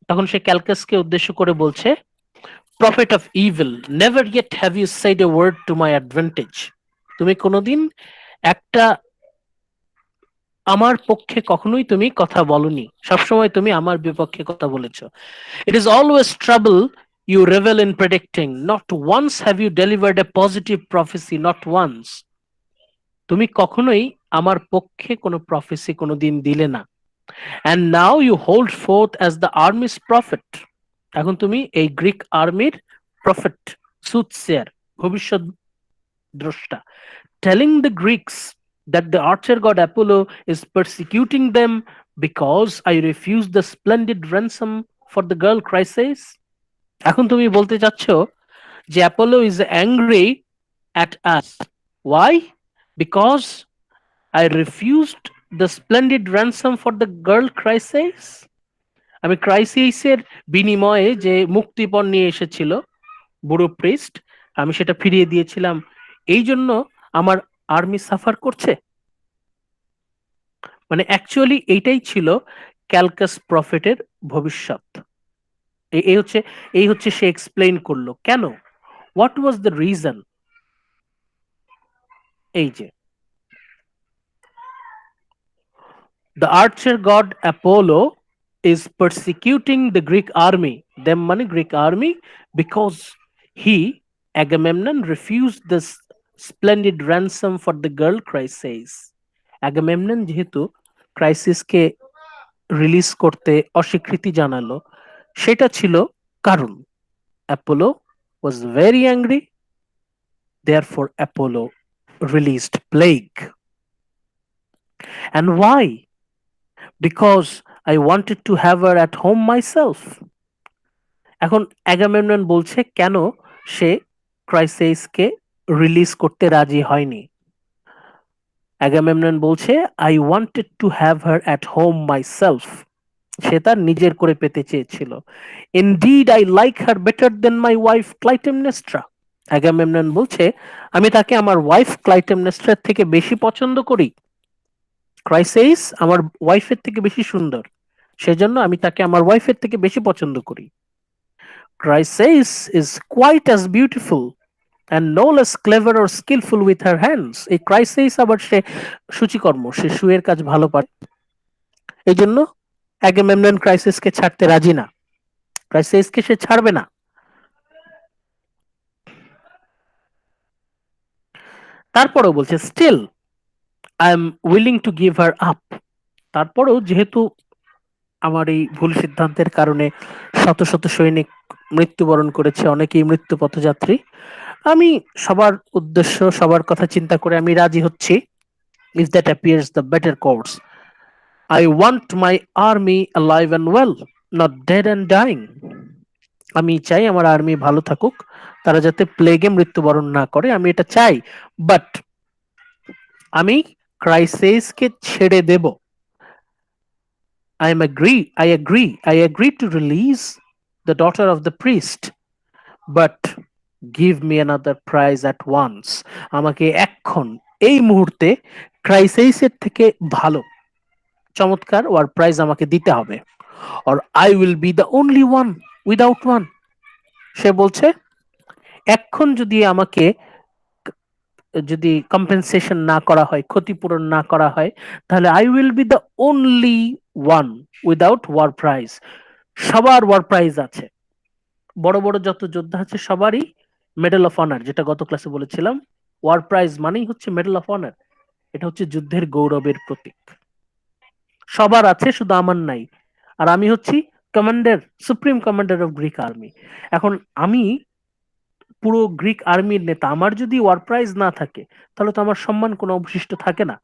A: তখন সে ক্যালকাসকে উদ্দেশ্য করে বলছে prophet of evil, never yet have you said a word to my advantage. তুমি কোনোদিন একটা আমার পক্ষে কখনোই তুমি কথা বলনি, সবসময় তুমি আমার বিপক্ষে কথা বলেছো। It is always trouble you revel in predicting. Not once have you delivered a positive prophecy, not once. তুমি কখনোই আমার পক্ষে কোনো প্রফেসি কোনোদিন দিলে না। And now you hold forth as the army's prophet. এখন তুমি এই গ্রিক আর্মির প্রফেট, সুটসেয়ার, ভবিষ্যৎ দ্রষ্টা, telling the Greeks that the archer god Apollo is persecuting them because I refused the splendid ransom for the girl Chryseis. এখন তুমি বলতে চাচ্ছ যে Apollo is angry at us. Why? Because I refused the splendid ransom for the girl Chryseis. আমি ক্রাইসিসের বিনিময়ে যে মুক্তিপণ নিয়ে এসেছিল বুড়ো প্রিস্ট, আমি সেটা ফিরিয়ে দিয়েছিলাম, এই জন্য আমার আর্মি সাফার করছে। মানে অ্যাকচুয়ালি এইটাই ছিল ক্যালকাস প্রফেটের ভবিষ্যৎ। এই হচ্ছে সে এক্সপ্লেইন করলো কেন, হোয়াট ওয়াজ দ্য রিজন। এই যে the archer god Apollo is persecuting the Greek army, them মানে Greek army, because he, Agamemnon, refused this splendid ransom for the girl Chryseis. Agamemnon যেহেতু ক্রাইসিসকে রিলিজ করতে অস্বীকৃতি জানালো, সেটা ছিল কারণ। Apollo was very angry, therefore Apollo released plague. And why? Because I wanted to have her at home myself. এখন Agamemnon বলছে কেন সে ক্রাইসেইসকে রিলিজ করতে রাজি হয়নি। অ্যাগামেমনন বলছে I wanted to have her at home myself, সে তার নিজের করে পেতে চেয়েছিল। Indeed I like her better than my wife Clytemnestra. Agamemnon বলছে আমি তাকে আমার ওয়াইফ ক্লাইটেমনেস্ট্রার থেকে বেশি পছন্দ করি। ক্রাইসেইস আমার ওয়াইফের থেকে বেশি সুন্দর, সেজন্য আমি তাকে আমার ওয়াইফের থেকে বেশি পছন্দ করি। Chryseis is quite as beautiful and no less clever or skillful with her hands. এই Chryseis আবার সে সূচিকর্ম, সে সুয়ের কাজ ভালো পারে, এই জন্য অ্যাগামেমনন ক্রাইসিসকে ছাড়তে রাজি না, ক্রাইসিসকে সে ছাড়বে না। তারপরেও বলছে still I am willing to give her up. তারপরেও যেহেতু আমার এই ভুল সিদ্ধান্তের কারণে শত শত সৈনিক মৃত্যুবরণ করেছে, অনেকেই মৃত্যু পথযাত্রী, আমি সবার উদ্দেশ্য সবার কথা চিন্তা করে আমি রাজি হচ্ছি। if that appears the better course, I want my army alive and well, not dead and dying. আমি চাই আমার আর্মি ভালো থাকুক, তারা যাতে প্লেগে মৃত্যুবরণ না করে, আমি এটা চাই। বাট আমি ক্রাইসিসকে ছেড়ে দেব। I agree to release the daughter of the priest, but give me another prize at once. আমাকে এখন এই মুহূর্তে ক্রাইসিসের থেকে ভালো চমৎকার ওয়ার প্রাইজ আমাকে দিতে হবে, or I will be the only one without one. সে বলছে এখন যদি কম্পেনসেশন না করা হয়, ক্ষতিপূরণ না করা হয়, তাহলে I will be the only one without war prize. সবার ওয়ার প্রাইজ আছে, বড় বড় যত যোদ্ধা আছে সবারই মেডেল অফ অনার, যেটা গত ক্লাসে বলেছিলাম, ওয়ার প্রাইজ মানেই হচ্ছে মেডেল অফ অনার, এটা হচ্ছে যুদ্ধের গৌরবের প্রতীক। সবার আছে, শুধু আমার নাই। আর আমি হচ্ছি commander, supreme commander of Greek army. এখন আমি পুরো গ্রিক আর্মির নেতা, আমার যদি ওয়ার প্রাইজ না থাকে তাহলে তো আমার সম্মান কোনো অবশিষ্ট থাকে না।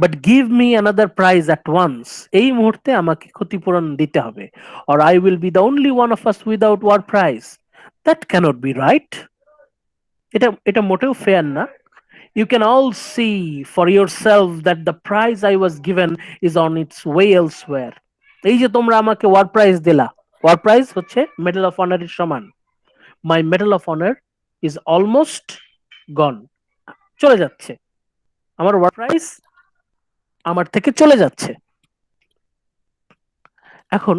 A: But give me another prize at once, এই মুহূর্তে আমাকে ক্ষতিপূরণ দিতে হবে, or I will be the only one of us without war prize. That cannot be right. এটা মোটেও ফেয়ার না। You can all see for yourself that the prize I was given is on its way elsewhere. এই যে তোমরা আমাকে war prize দিলা, war prize হচ্ছে medal of অনারের সমান। My medal of honour is almost gone, চলে যাচ্ছে। আমার ওয়ার প্রাইজ আমার থেকে চলে যাচ্ছে। এখন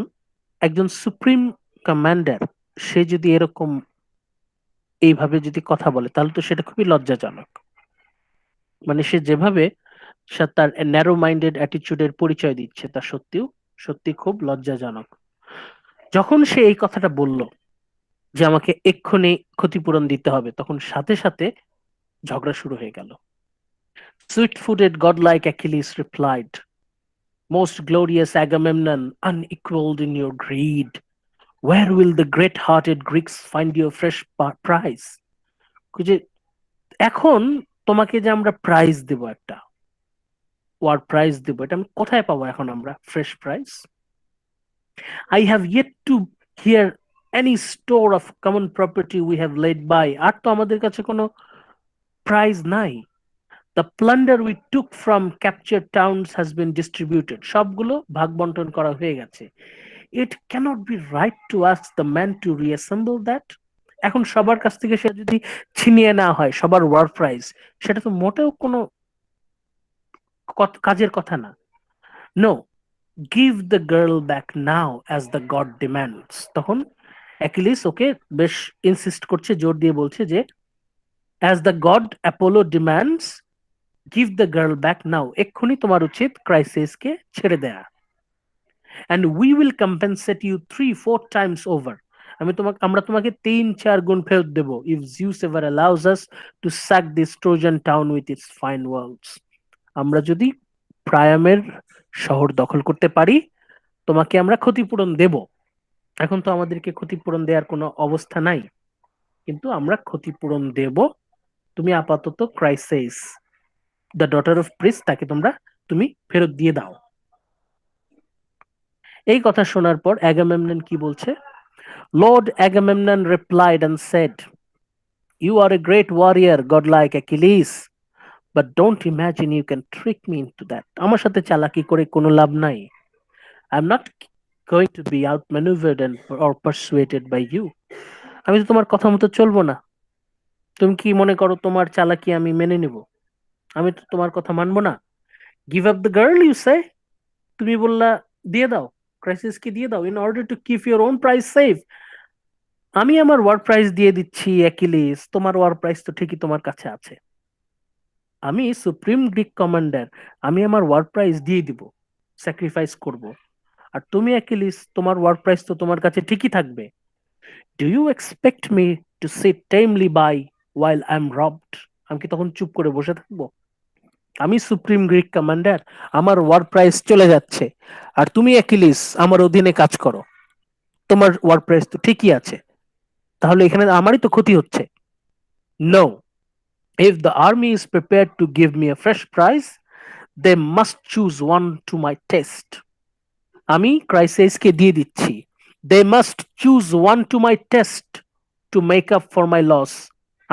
A: একজন সুপ্রিম কমান্ডার সে যদি এরকম এইভাবে যদি কথা বলে তাহলে তো সেটা খুবই লজ্জাজনক। মানে সে যেভাবে সে তার ন্যারো মাইন্ডেড অ্যাটিচিউডের পরিচয় দিচ্ছে তা সত্যি খুব লজ্জাজনক। যখন সে এই কথাটা বলল যে আমাকে এক্ষুনি ক্ষতিপূরণ দিতে হবে, তখন সাথে সাথে ঝগড়া শুরু হয়ে গেল। Swift footed godlike Achilles replied, most glorious Agamemnon, unequaled in your greed, where will the great-hearted Greeks find you a fresh prize? যে এখন তোমাকে যে আমরা প্রাইজ দেব, একটা ওয়ার প্রাইজ দেব, এটা আমি কোথায় পাবো এখন আমরা fresh prize? I have yet to hear any store of common property we have laid by. আর তো আমাদের কাছে কোনো প্রাইজ নাই। The plunder we took from captured towns has been distributed. সবগুলো ভাগ বন্টন করা হয়ে গেছে। It cannot be right to ask the man to reassemble that. এখন সবার কাছ থেকে সে যদি ছিনিয়ে নেওয়া হয় সবার ওয়ার প্রাইজ, সেটা তো মোটেও কোনো কাজের কথা না। No, give the girl back now as the god demands. তখন অ্যাকিলিস ওকে বেশ ইনসিস্ট করছে, জোর দিয়ে বলছে যে as the god Apollo demands, give the girl back now. এক্ষুনি তোমার উচিত ক্রাইসিসকে ছেড়ে দেয়া। And we will compensate you 3-4 times over. আমরা তোমাকে 3-4 গুণ ফেরত দেব if Zeus ever allows us to sack this Trojan town with its fine walls. আমরা যদি প্রায়ামের শহর দখল করতে পারি তোমাকে আমরা ক্ষতিপূরণ দেব। এখন তো আমাদেরকে ক্ষতিপূরণ দেওয়ার কোনো অবস্থা নাই, কিন্তু আমরা ক্ষতিপূরণ দেব। তুমি আপাতত ক্রাইসিস দ্য ডটার অফ প্রিস তাকে তুমি ফেরত দিয়ে দাও। এই কথা শোনার পর অ্যাগামেমনন কি বলছে? Lord Agamemnon replied and said, you are a great warrior godlike Achilles, but don't imagine you can trick me into that. আমার সাথে চালাকি করে কোনো লাভ নাই। I'm not going to be outmaneuvered and or persuaded by you. আমি তো তোমার কথা মতো চলবো না। তুমি কি মনে করো তোমার চালাকি আমি মেনে নেব? আমি তো তোমার কথা মানবো না। Give up the girl you say, তুমি বললা দিয়ে দাও, ক্রাইসিসকে দিয়ে দাও in order to keep your own prize safe. আমি আমার ওয়ার প্রাইস দিয়ে দিচ্ছি অ্যাকিলিস, তোমার ওয়ার প্রাইস তো ঠিকই তোমার কাছে আছে। আমি সুপ্রিম গ্রিক কমান্ডার, আমি আমার ওয়ার প্রাইস দিয়ে দিব, স্যাক্রিফাইস করব। আর তুমি অ্যাকিলিস, তোমার ওয়ার প্রাইস তো তোমার কাছে ঠিকই থাকবে। Do you expect me to sit tamely by while I am robbed? আমি কি তখন চুপ করে বসে থাকবো? আমি সুপ্রিম গ্রিক কমান্ডার, আমার ওয়ার প্রাইস চলে যাচ্ছে, আর তুমি অ্যাকিলিস আমার অধীনে কাজ করো, তোমার ওয়ার প্রাইস তো ঠিকই আছে, তাহলে এখানে আমারই তো ক্ষতি হচ্ছে। No, if the army is prepared to give me a fresh prize, they must choose one to my taste. আমি ক্রাইসিসকে দিয়ে দিচ্ছি, they must choose one to my taste to make up for my loss.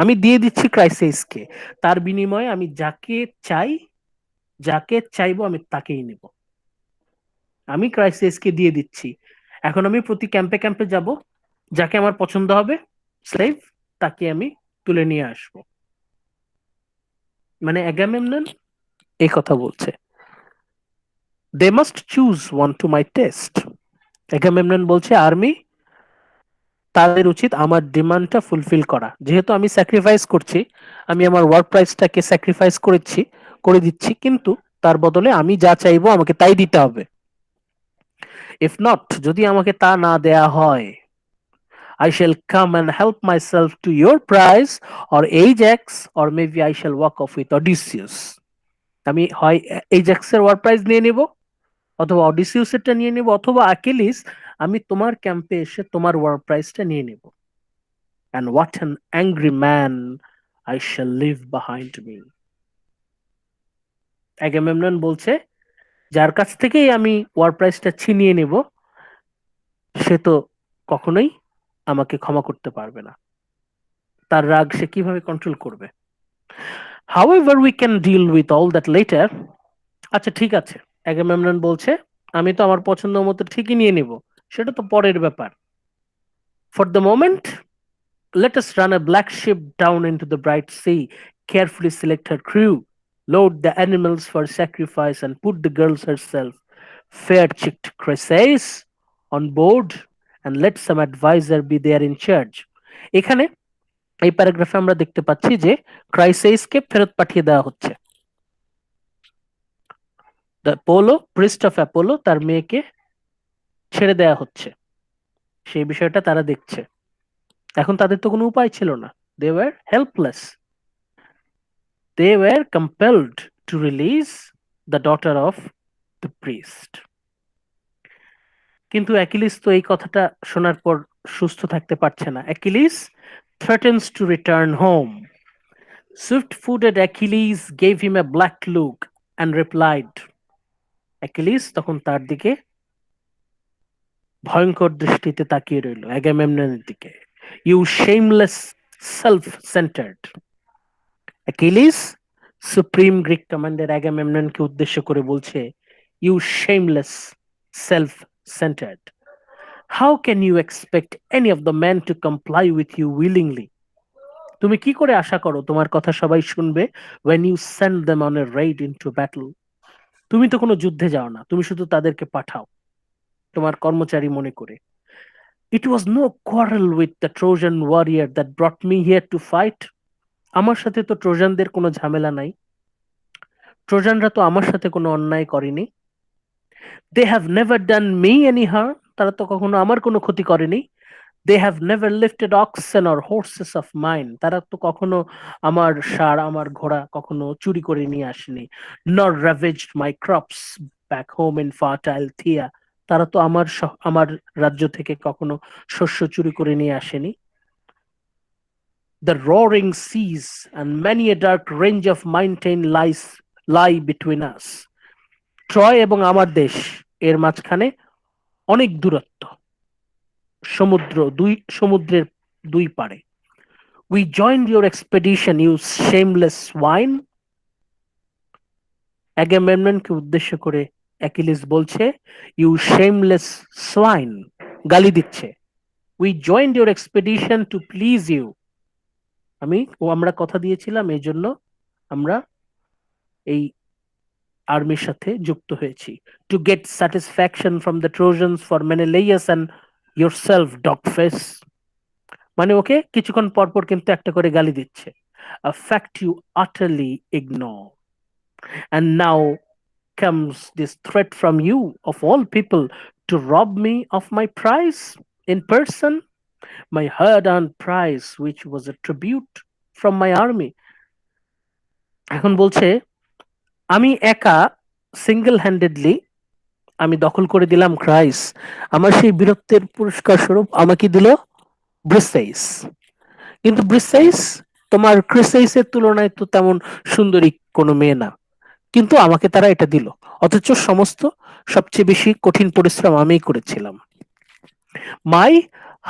A: আমি দিয়ে দিচ্ছি ক্রাইসিসকে, তার বিনিময়ে আমি যাকে চাইবো আমি তাকেই নেব। আমি ক্রাইসিসকে দিয়ে দিচ্ছি, এখন আমি প্রতি ক্যাম্পে ক্যাম্পে যাব, যাকে আমার পছন্দ হবে স্লেভ তাকে আমি তুলে নিয়ে আসব। মানে অ্যাগামেমনন এই কথা বলছে, they must choose one to my taste. Agamemnon বলছে আর্মি তাদের উচিত আমার ডিমান্ডটা ফুলফিল করা। যেহেতু আমি স্যাক্রিফাইস করছি, আমি আমার ওয়ার্ক প্রাইসটাকে স্যাক্রিফাইস করে দিচ্ছি, কিন্তু তার বদলে আমি যা চাইবো আমাকে তাই দিতে হবে। ইফ নট, যদি আমাকে তা না দেয়া হয়, I shall come and help myself to your prize or Ajax, or maybe I shall walk off with Odysseus. আমি হয় এইজ্যাক্সের ওয়ার প্রাইজ নিয়ে নেব, অথবা অডিসিউসেরটা নিয়ে নেব, অথবা আকিলিস আমি তোমার ক্যাম্পে এসে তোমার ওয়ার প্রাইজটা নিয়ে নেব। And what an angry man I shall leave behind me. Agamemnon বলছে যার কাছ থেকেই আমি ওয়ার প্রাইজটা ছিনিয়ে নেব সে তো কখনোই আমাকে ক্ষমা করতে পারবে না। তার রাগ সে কিভাবে কন্ট্রোল করবে? However, we can deal with all that later. আচ্ছা ঠিক আছে, অ্যাগামেমনন বলছে আমি তো আমার পছন্দ মতো ঠিকই নিয়ে নিব, সেটা তো পরের ব্যাপার। For the moment, let us run a black ship down into the bright sea, carefully select her crew, load the animals for sacrifice, and put the girls herself, fair cheeked Chryseis, on board, and let some advisor be there in charge. এখানে এই প্যারাগ্রাফে আমরা দেখতে পাচ্ছি যে ক্রাইসেইসকে ফেরত পাঠিয়ে দেওয়া হচ্ছে। The polo priest of Apollo তার মেয়েকে ছেড়ে দেওয়া হচ্ছে, সেই বিষয়টা তারা দেখছে। এখন তাদের তো কোনো উপায় ছিল না, they were helpless, they were compelled to release the daughter of the priest. কিন্তু অ্যাকিলিস তো এই কথাটা শোনার পর সুস্থ থাকতে পারছে না। Achilles threatens to return home. Swift-footed Achilles gave him a black look and replied. Achilles তখন তার দিকে ভয়ঙ্কর দৃষ্টিতে তাকিয়ে রইল, অ্যাগামেমননের দিকে। You shameless self centred. Achilles supreme Greek commander অ্যাগামেমননকে উদ্দেশ্য করে বলছে, you shameless self centred, how can you expect any of the man to comply with you willingly? তুমি কি করে আশা করো তোমার কথা সবাই শুনবে when you send them on a raid into battle? তুমি তো কোনো যুদ্ধে যাও না, তুমি শুধু তাদেরকে পাঠাও তোমার কর্মচারী মনে করে। It was no quarrel with the Trojan warrior that brought me here to fight. আমার সাথে তো ট্রোজানদের কোনো ঝামেলা নাই, ট্রোজানরা তো আমার সাথে কোনো অন্যায় করেনি। They have never done me any harm, তারা তো কখনো আমার কোনো ক্ষতি করেনি। They have never lifted oxen or horses of mine, তারা তো কখনো আমার ষাঁড় আমার ঘোড়া কখনো চুরি করে নিয়ে আসেনি। Nor ravaged my crops back home in fertile Thea, তারা তো আমার রাজ্য থেকে কখনো শস্য চুরি করে নিয়ে আসেনি। The roaring seas and many a dark range of mountain lie between us. Troy এবং আমার দেশ এর মাঝখানে অনেক দূরত্ব, সমুদ্রের দুই পারে। We joined your expedition, you shameless swine. অ্যাগামেমননকে উদ্দেশ্য করে অ্যাকিলিস বলছে, ইউ shameless swine, গালি দিচ্ছে। We joined your expedition to please you. আমরা কথা দিয়েছিলাম, এই জন্য আমরা এই আর্মির সাথে যুক্ত হয়েছি। To get satisfaction from the Trojans for Menelaus and yourself, dogface. মানে ওকে কিছুক্ষণ পরপর কিন্তু একটা করে গালি দিচ্ছে। A fact you utterly ignore. And now comes this threat from you, of all people, to rob me of my prize in person, my hard-earned prize, which was a tribute from my army. এখন বলছে আমি একা single handedly আমি দখল করে দিলাম ক্রাইস, আমার সেই বীরত্বের পুরস্কার স্বরূপ আমাকে দিল ব্রিসেইস। কিন্তু ব্রিসেইস তোমার ক্রিসেইসের তুলনায় তো তেমন সুন্দরী কোনো মেয়ে না, কিন্তু আমাকে তারা এটা দিল, অথচ সমস্ত সবচেয়ে বেশি কঠিন পরিশ্রম আমিই করেছিলাম। My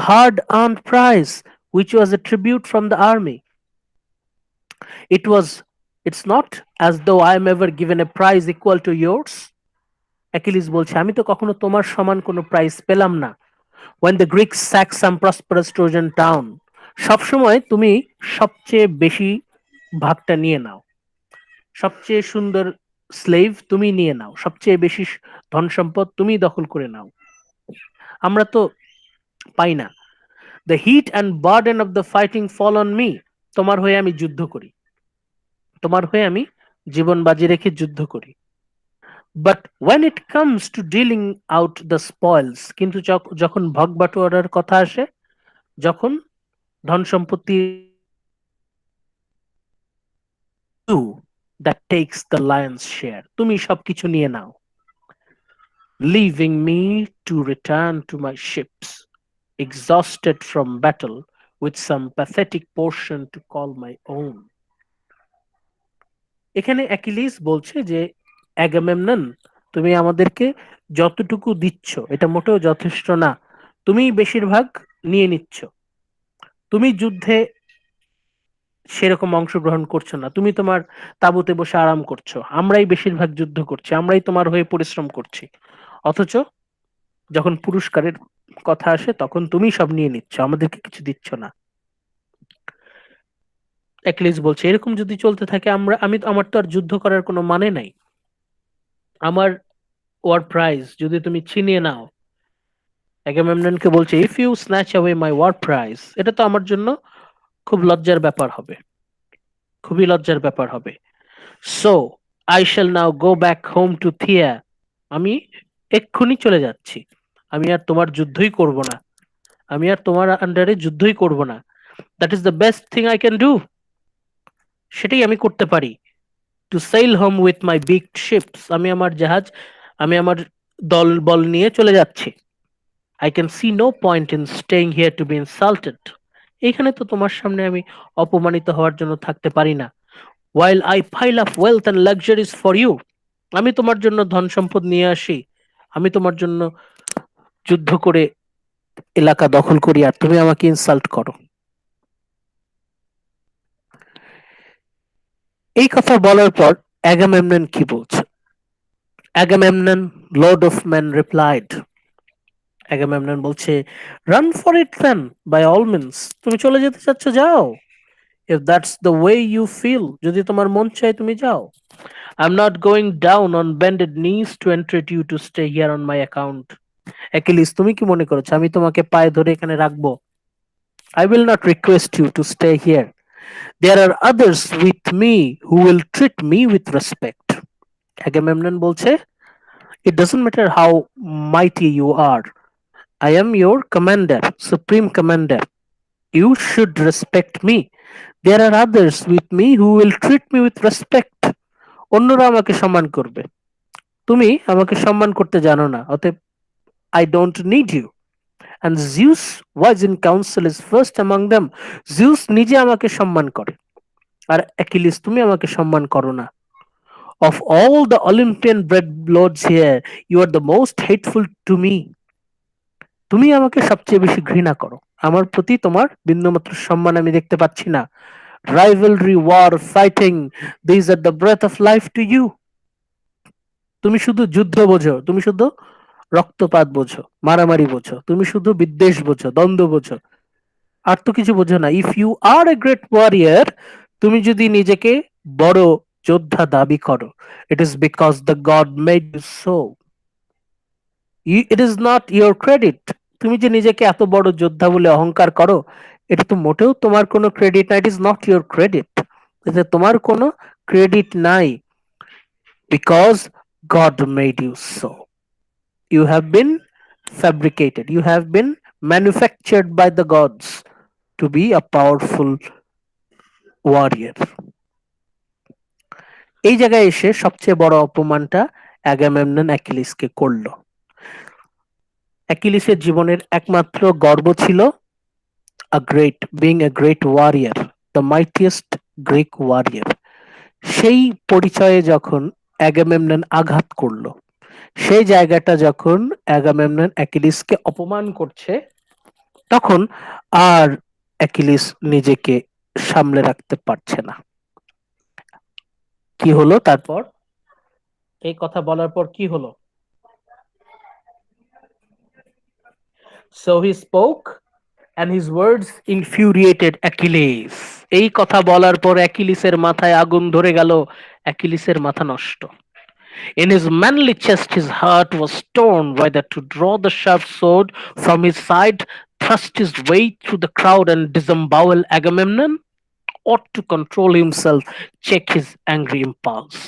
A: hard earned prize which was a tribute from the army. It was, it's not as though I am ever given a prize equal to yours. Achilles বলছে আমি তো কখনো তোমার সমান কোনো প্রাইজ পেলাম না। When the Greeks sack some prosperous Trojan town, সবসময় তুমি সবচেয়ে বেশি ভাগটা নিয়ে নাও, সবচেয়ে সুন্দর স্লেভ তুমি নিয়ে নাও, সবচেয়ে বেশি ধন সম্পদ তুমি দখল করে নাও, আমরা তো পাই না। The heat and burden of the fighting fall on me. তোমার হয়ে আমি যুদ্ধ করি, তোমার হয়ে আমি জীবন বাজি রেখে যুদ্ধ করি। But when it comes to dealing out the spoils, কিন্তু যখন ভাগ বাটোয়ারার কথা আসে, যখন ধন সম্পত্তি, you that takes the lion's share, তুমি সবকিছু নিয়ে নাও, leaving me to return to my ships, exhausted from battle, with some pathetic portion to call my own. এখানে অ্যাকিলিস বলছে যে অ্যাগামেমনন, তুমি আমাদেরকে যতটুকু দিচ্ছ এটা মোটেও যথেষ্ট না, তুমি বেশিরভাগ নিয়ে নিচ্ছ, তুমি যুদ্ধে সেরকম অংশগ্রহণ করছো না, তুমি তোমার তাঁবুতে বসে আরাম করছো, আমরাই বেশিরভাগ যুদ্ধ করছি, আমরাই তোমার হয়ে পরিশ্রম করছি, অথচ যখন পুরস্কারের কথা আসে তখন তুমি সব নিয়ে নিচ্ছ, আমাদেরকে কিছু দিচ্ছ না। অ্যাকিলিস বলছে, এরকম যদি চলতে থাকে আমার তো আর যুদ্ধ করার কোনো মানে নাই। আমার ওয়ার প্রাইজ যদি তুমি ছিনিয়ে নাও, অ্যাগামেমননকে বলছে, if you snatch away my war prize, এটা তো আমার জন্য খুব লজ্জার ব্যাপার হবে, খুবই লজ্জার ব্যাপার হবে। So I shall now go back home to Phthia, আমি এক্ষুনি চলে যাচ্ছি, আমি আর তোমার যুদ্ধই করব না, আমি আর তোমার আন্ডারে যুদ্ধই করব না। That is the best thing I can do, সেটাই আমি করতে পারি। To sail home with my big ships, আমি আমার জাহাজ, আমি আমার দল বল নিয়ে চলে যাচ্ছি। I can see no point in staying here to be insulted, এইখানে তো তোমার সামনে আমি অপমানিত হওয়ার জন্য থাকতে পারি না। while I pile up wealth and luxuries for you, আমি তোমার জন্য ধন সম্পদ নিয়ে আসি, আমি তোমার জন্য যুদ্ধ করে এলাকা দখল করি, আর তুমি আমাকে ইনসাল্ট করো। এই কথা বলার পর অ্যাগামেমনন কি বলছে? Agamemnon, lord of man, replied, Agamemnon বলছে, run for it then, by all means, তুমি চলে যেতে চাচ্ছ যাও, if that's the way you feel, যদি তোমার মন চায় তুমি যাও। I'm not going down on bended knees to entreat you to stay here on my account. Achilles, তুমি কি মনে করেছো আমি তোমাকে পায়ে ধরে এখানে রাখবো? I will not request you to stay here. There are others with me who will treat me with respect. Agamemnon বলছে, it doesn't matter how mighty you are. I am your commander, supreme commander. You should respect me. There are others with me who will treat me with respect. অন্যরা আমাকে সম্মান করবে, তুমি আমাকে সম্মান করতে জানো না, অতএব I don't need you. And Zeus was in council is first among them. Zeus নিজে আমাকে সম্মান করে, আর অ্যাকিলিস তুমি আমাকে সম্মান করো না। Of all the Olympian bred lords here, you are the most hateful to me. তুমি আমাকে সবচেয়ে বেশি ঘৃণা করো, আমার প্রতি তোমার বিন্দুমাত্র সম্মান আমি দেখতে পাচ্ছি না। Rivalry, war, fighting, these are the breath of life to you. তুমি শুধু যুদ্ধ বোঝো, তুমি শুধু রক্তপাত বোঝো, মারামারি বোঝো, তুমি শুধু বিদ্বেষ বোঝো, দ্বন্দ্ব বোঝো, আর তো কিছু বোঝো না। If you are a great warrior, তুমি যদি নিজেকে বড় যোদ্ধা দাবি করো, it is because the god made you so, it is not your credit. তুমি যে নিজেকে এত বড় যোদ্ধা বলে অহংকার করো, এটা তো মোটেও তোমার কোনো ক্রেডিট না, it is not your credit, এতে তোমার কোনো ক্রেডিট নাই, because god made you so, you have been fabricated, you have been manufactured by the gods to be a powerful warrior. এই জায়গায় এসে সবচেয়ে বড় অপমানটা অ্যাগামেমনন অ্যাকিলিসকে করলো। অ্যাকিলিসের জীবনের একমাত্র গর্ব ছিল a great warrior, the mightiest Greek warrior. সেই পরিচয়ে যখন অ্যাগামেমনন আঘাত করলো, সেই জায়গাটা যখন অ্যাগামেমনন অ্যাকিলিসকে অপমান করছে, তখন আর অ্যাকিলিস নিজেকে সামলে রাখতে পারছে না। কি হলো তারপর? এই কথা বলার পর কি হলো? So he spoke and his words infuriated Achilles. এই কথা বলার পর অ্যাকিলিসের মাথায় আগুন ধরে গেল, অ্যাকিলিসের মাথা নষ্ট। In his manly chest his heart was torn, whether to draw the sharp sword from his side, thrust his way through the crowd and disembowel Agamemnon, or to control himself, check his angry impulse.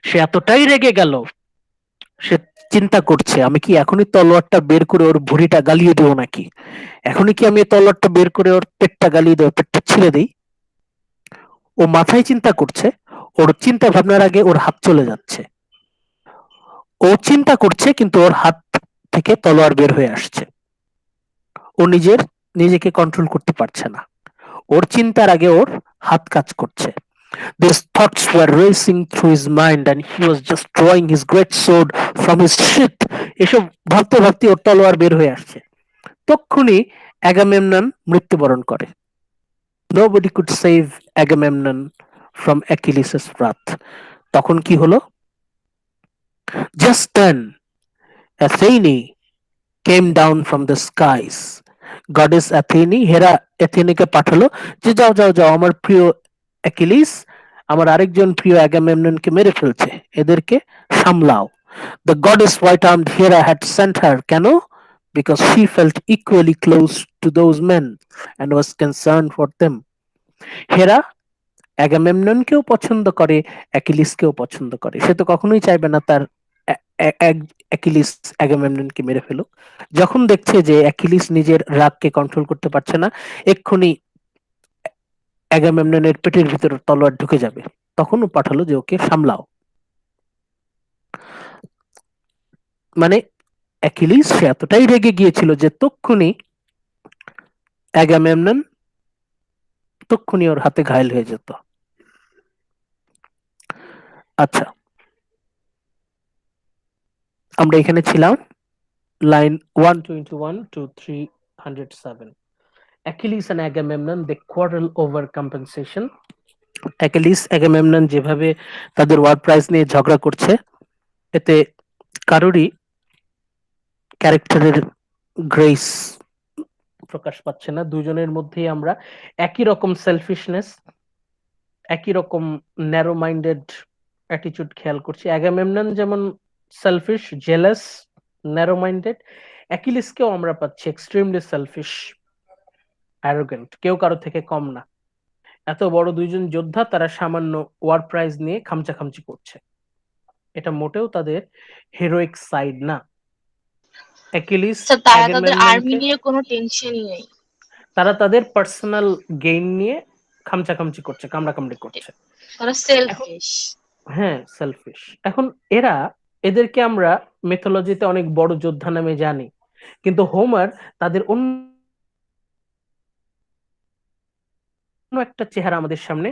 A: সে এতটাই রেগে গেল, সে চিন্তা করছে, আমি কি এখনই তলোয়ারটা বের করে ওর ভুঁড়িটা গালিয়ে দেবো নাকি, এখনই কি আমি তলোয়ারটা বের করে ওর পেটটা গালিয়ে দেবো, পেটটা ছিঁড়ে দিই। ও মাথায় চিন্তা করছে, ওর চিন্তা ভাবনার আগে ওর হাত চলে যাচ্ছে, ও চিন্তা করছে কিন্তু ওর হাত থেকে তলোয়ার বের হয়ে আসছে, ও নিজেকে কন্ট্রোল করতে পারছে না, ওর চিন্তার আগে ওর হাত কাজ করছে। These thoughts were racing through his mind and he was just drawing his great sword from his sheath. এসব ভাবতে ভাবতে ওর তলোয়ার বের হয়ে আসছে। তক্ষুনি অ্যাগামেমনন মৃত্যুবরণ করে। Nobody could save Agamemnon from Achilles's wrath। তখন কি হলো? Just then Athene came down from the skies. Goddess Athene, Hera অ্যাথেনেকে পাঠালো যে যাও যাও যাও, আমার প্রিয় অ্যাকিলিস আমার আরেকজন প্রিয় অ্যাগামেমননকে মেরে ফেলছে, এদেরকে সামলাও। The goddess white armed Hera had sent her, কেন? Because she felt equally close to those men and was concern for them. Hera অ্যাগামেমননকেও পছন্দ করে, অ্যাকিলিসকেও পছন্দ করে। সে তো কখনোই চাইবে না তার অ্যাকিলিস অ্যাগামেমননকে মেরে ফেলুক। যখন দেখছে যে অ্যাকিলিস নিজের রাগকে কন্ট্রোল করতে পারছে না, এক্ষুনি অ্যাগামেমননের পেটের ভিতরে তলোয়ার ঢুকে যাবে, তখন ও পাঠালো যে ওকে সামলাও। মানে অ্যাকিলিস সে এতটাই রেগে গিয়েছিল যে তক্ষুনি অ্যাগামেমনন তক্ষুনি ওর হাতে ঘায়েল হয়ে যেত। আচ্ছা, আমরা এখানে ছিলাম line 121 to 307. Achilles and Agamemnon, they quarrel over compensation. Achilles Agamemnon যেভাবে তাদের ওয়ার প্রাইজ নিয়ে ঝগড়া করছে, এতে কারোরই ক্যারেক্টারের গ্রেস প্রকাশ পাচ্ছে না। দুজনের মধ্যেই আমরা একই রকম সেলফিশনেস, একই রকম ন্যারো মাইন্ডেড অ্যাটিটিউড খেয়াল করছি। অ্যাগামেমনন যেমন সেলফিশ, জেলাস, ন্যারো মাইন্ডেড, অ্যাকিলিসকেও আমরা পাচ্ছি এক্সট্রিমলি সেলফিশ, অ্যারোগেন্ট, কেউ কারো থেকে কম না। এত বড় দুইজন যোদ্ধা, তারা সামান্য ওয়ার প্রাইজ নিয়ে খামচাখামচি করছে, এটা মোটেও তাদের হিরোইক সাইড না। অ্যাকিলিস
C: আচ্ছা, তারা তাদের আর্মি
A: অ্যাগামেমননকে,
C: নিয়ে কোনো টেনশনই নেই।
A: তারা তাদের পার্সোনাল গেইন নিয়ে খামচাখামচি করছে, কামড়াকামড়ি করছে।
C: তারা
A: এখন
C: সেলফিশ।
A: হ্যাঁ, সেলফিশ। এখন এরা, এদেরকে আমরা মিথোলজিতে অনেক বড় যোদ্ধা নামে জানি, কিন্তু হোমার তাদের অন্য একটা চেহারা আমাদের সামনে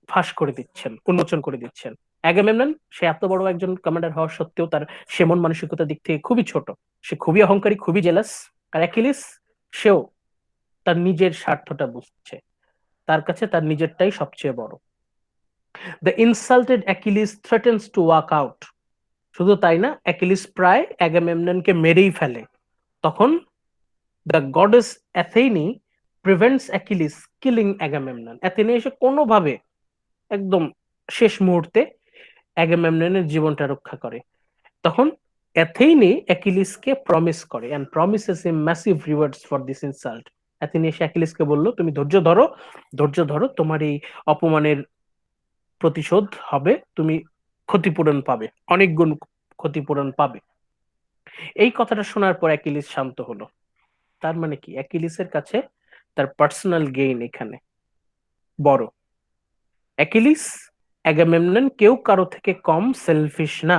A: ফাঁস করে দিচ্ছেন, উন্মোচন করে দিচ্ছেন। অ্যাগামেমনন, সে এত বড় একজন কমান্ডার হওয়া সত্ত্বেও তার সে মন মানসিকতার দিক থেকে খুবই ছোট, সে খুবই অহংকারী, খুবই জেলাস। আর অ্যাকিলিস, সেও তার নিজের স্বার্থটা বুঝছে, তার কাছে তার নিজেরটাই সবচেয়ে বড়। The insulted Achilles threatens to walk out. শুধু তাই না, অ্যাকিলিস প্রায় অ্যাগামেমননকে মেরেই ফেলে। তখন the goddess Athene prevents Achilles killing Agamemnon. Athene এসে কোনোভাবে একদম শেষ মুহূর্তে অ্যাগামেমননের জীবনটা রক্ষা করে। তখন অ্যাথেনি অ্যাকিলিসকে প্রমিস করে and promises him massive rewards for this insult. Athene এসে অ্যাকিলিসকে বলল, তুমি ধৈর্য ধরো, ধৈর্য ধরো, তোমার এই অপমানের প্রতিশোধ হবে, তুমি ক্ষতিপূরণ পাবে, অনেক গুণ ক্ষতিপূরণ পাবে। এই কথাটা শোনার পর অ্যাকিলিস শান্ত হলো। তার মানে কি, অ্যাকিলিসের কাছে তার পার্সোনাল গেইন এখানে বড়। অ্যাকিলিস অ্যাগামেমনন কেউ কারো থেকে কম সেলফিশ না,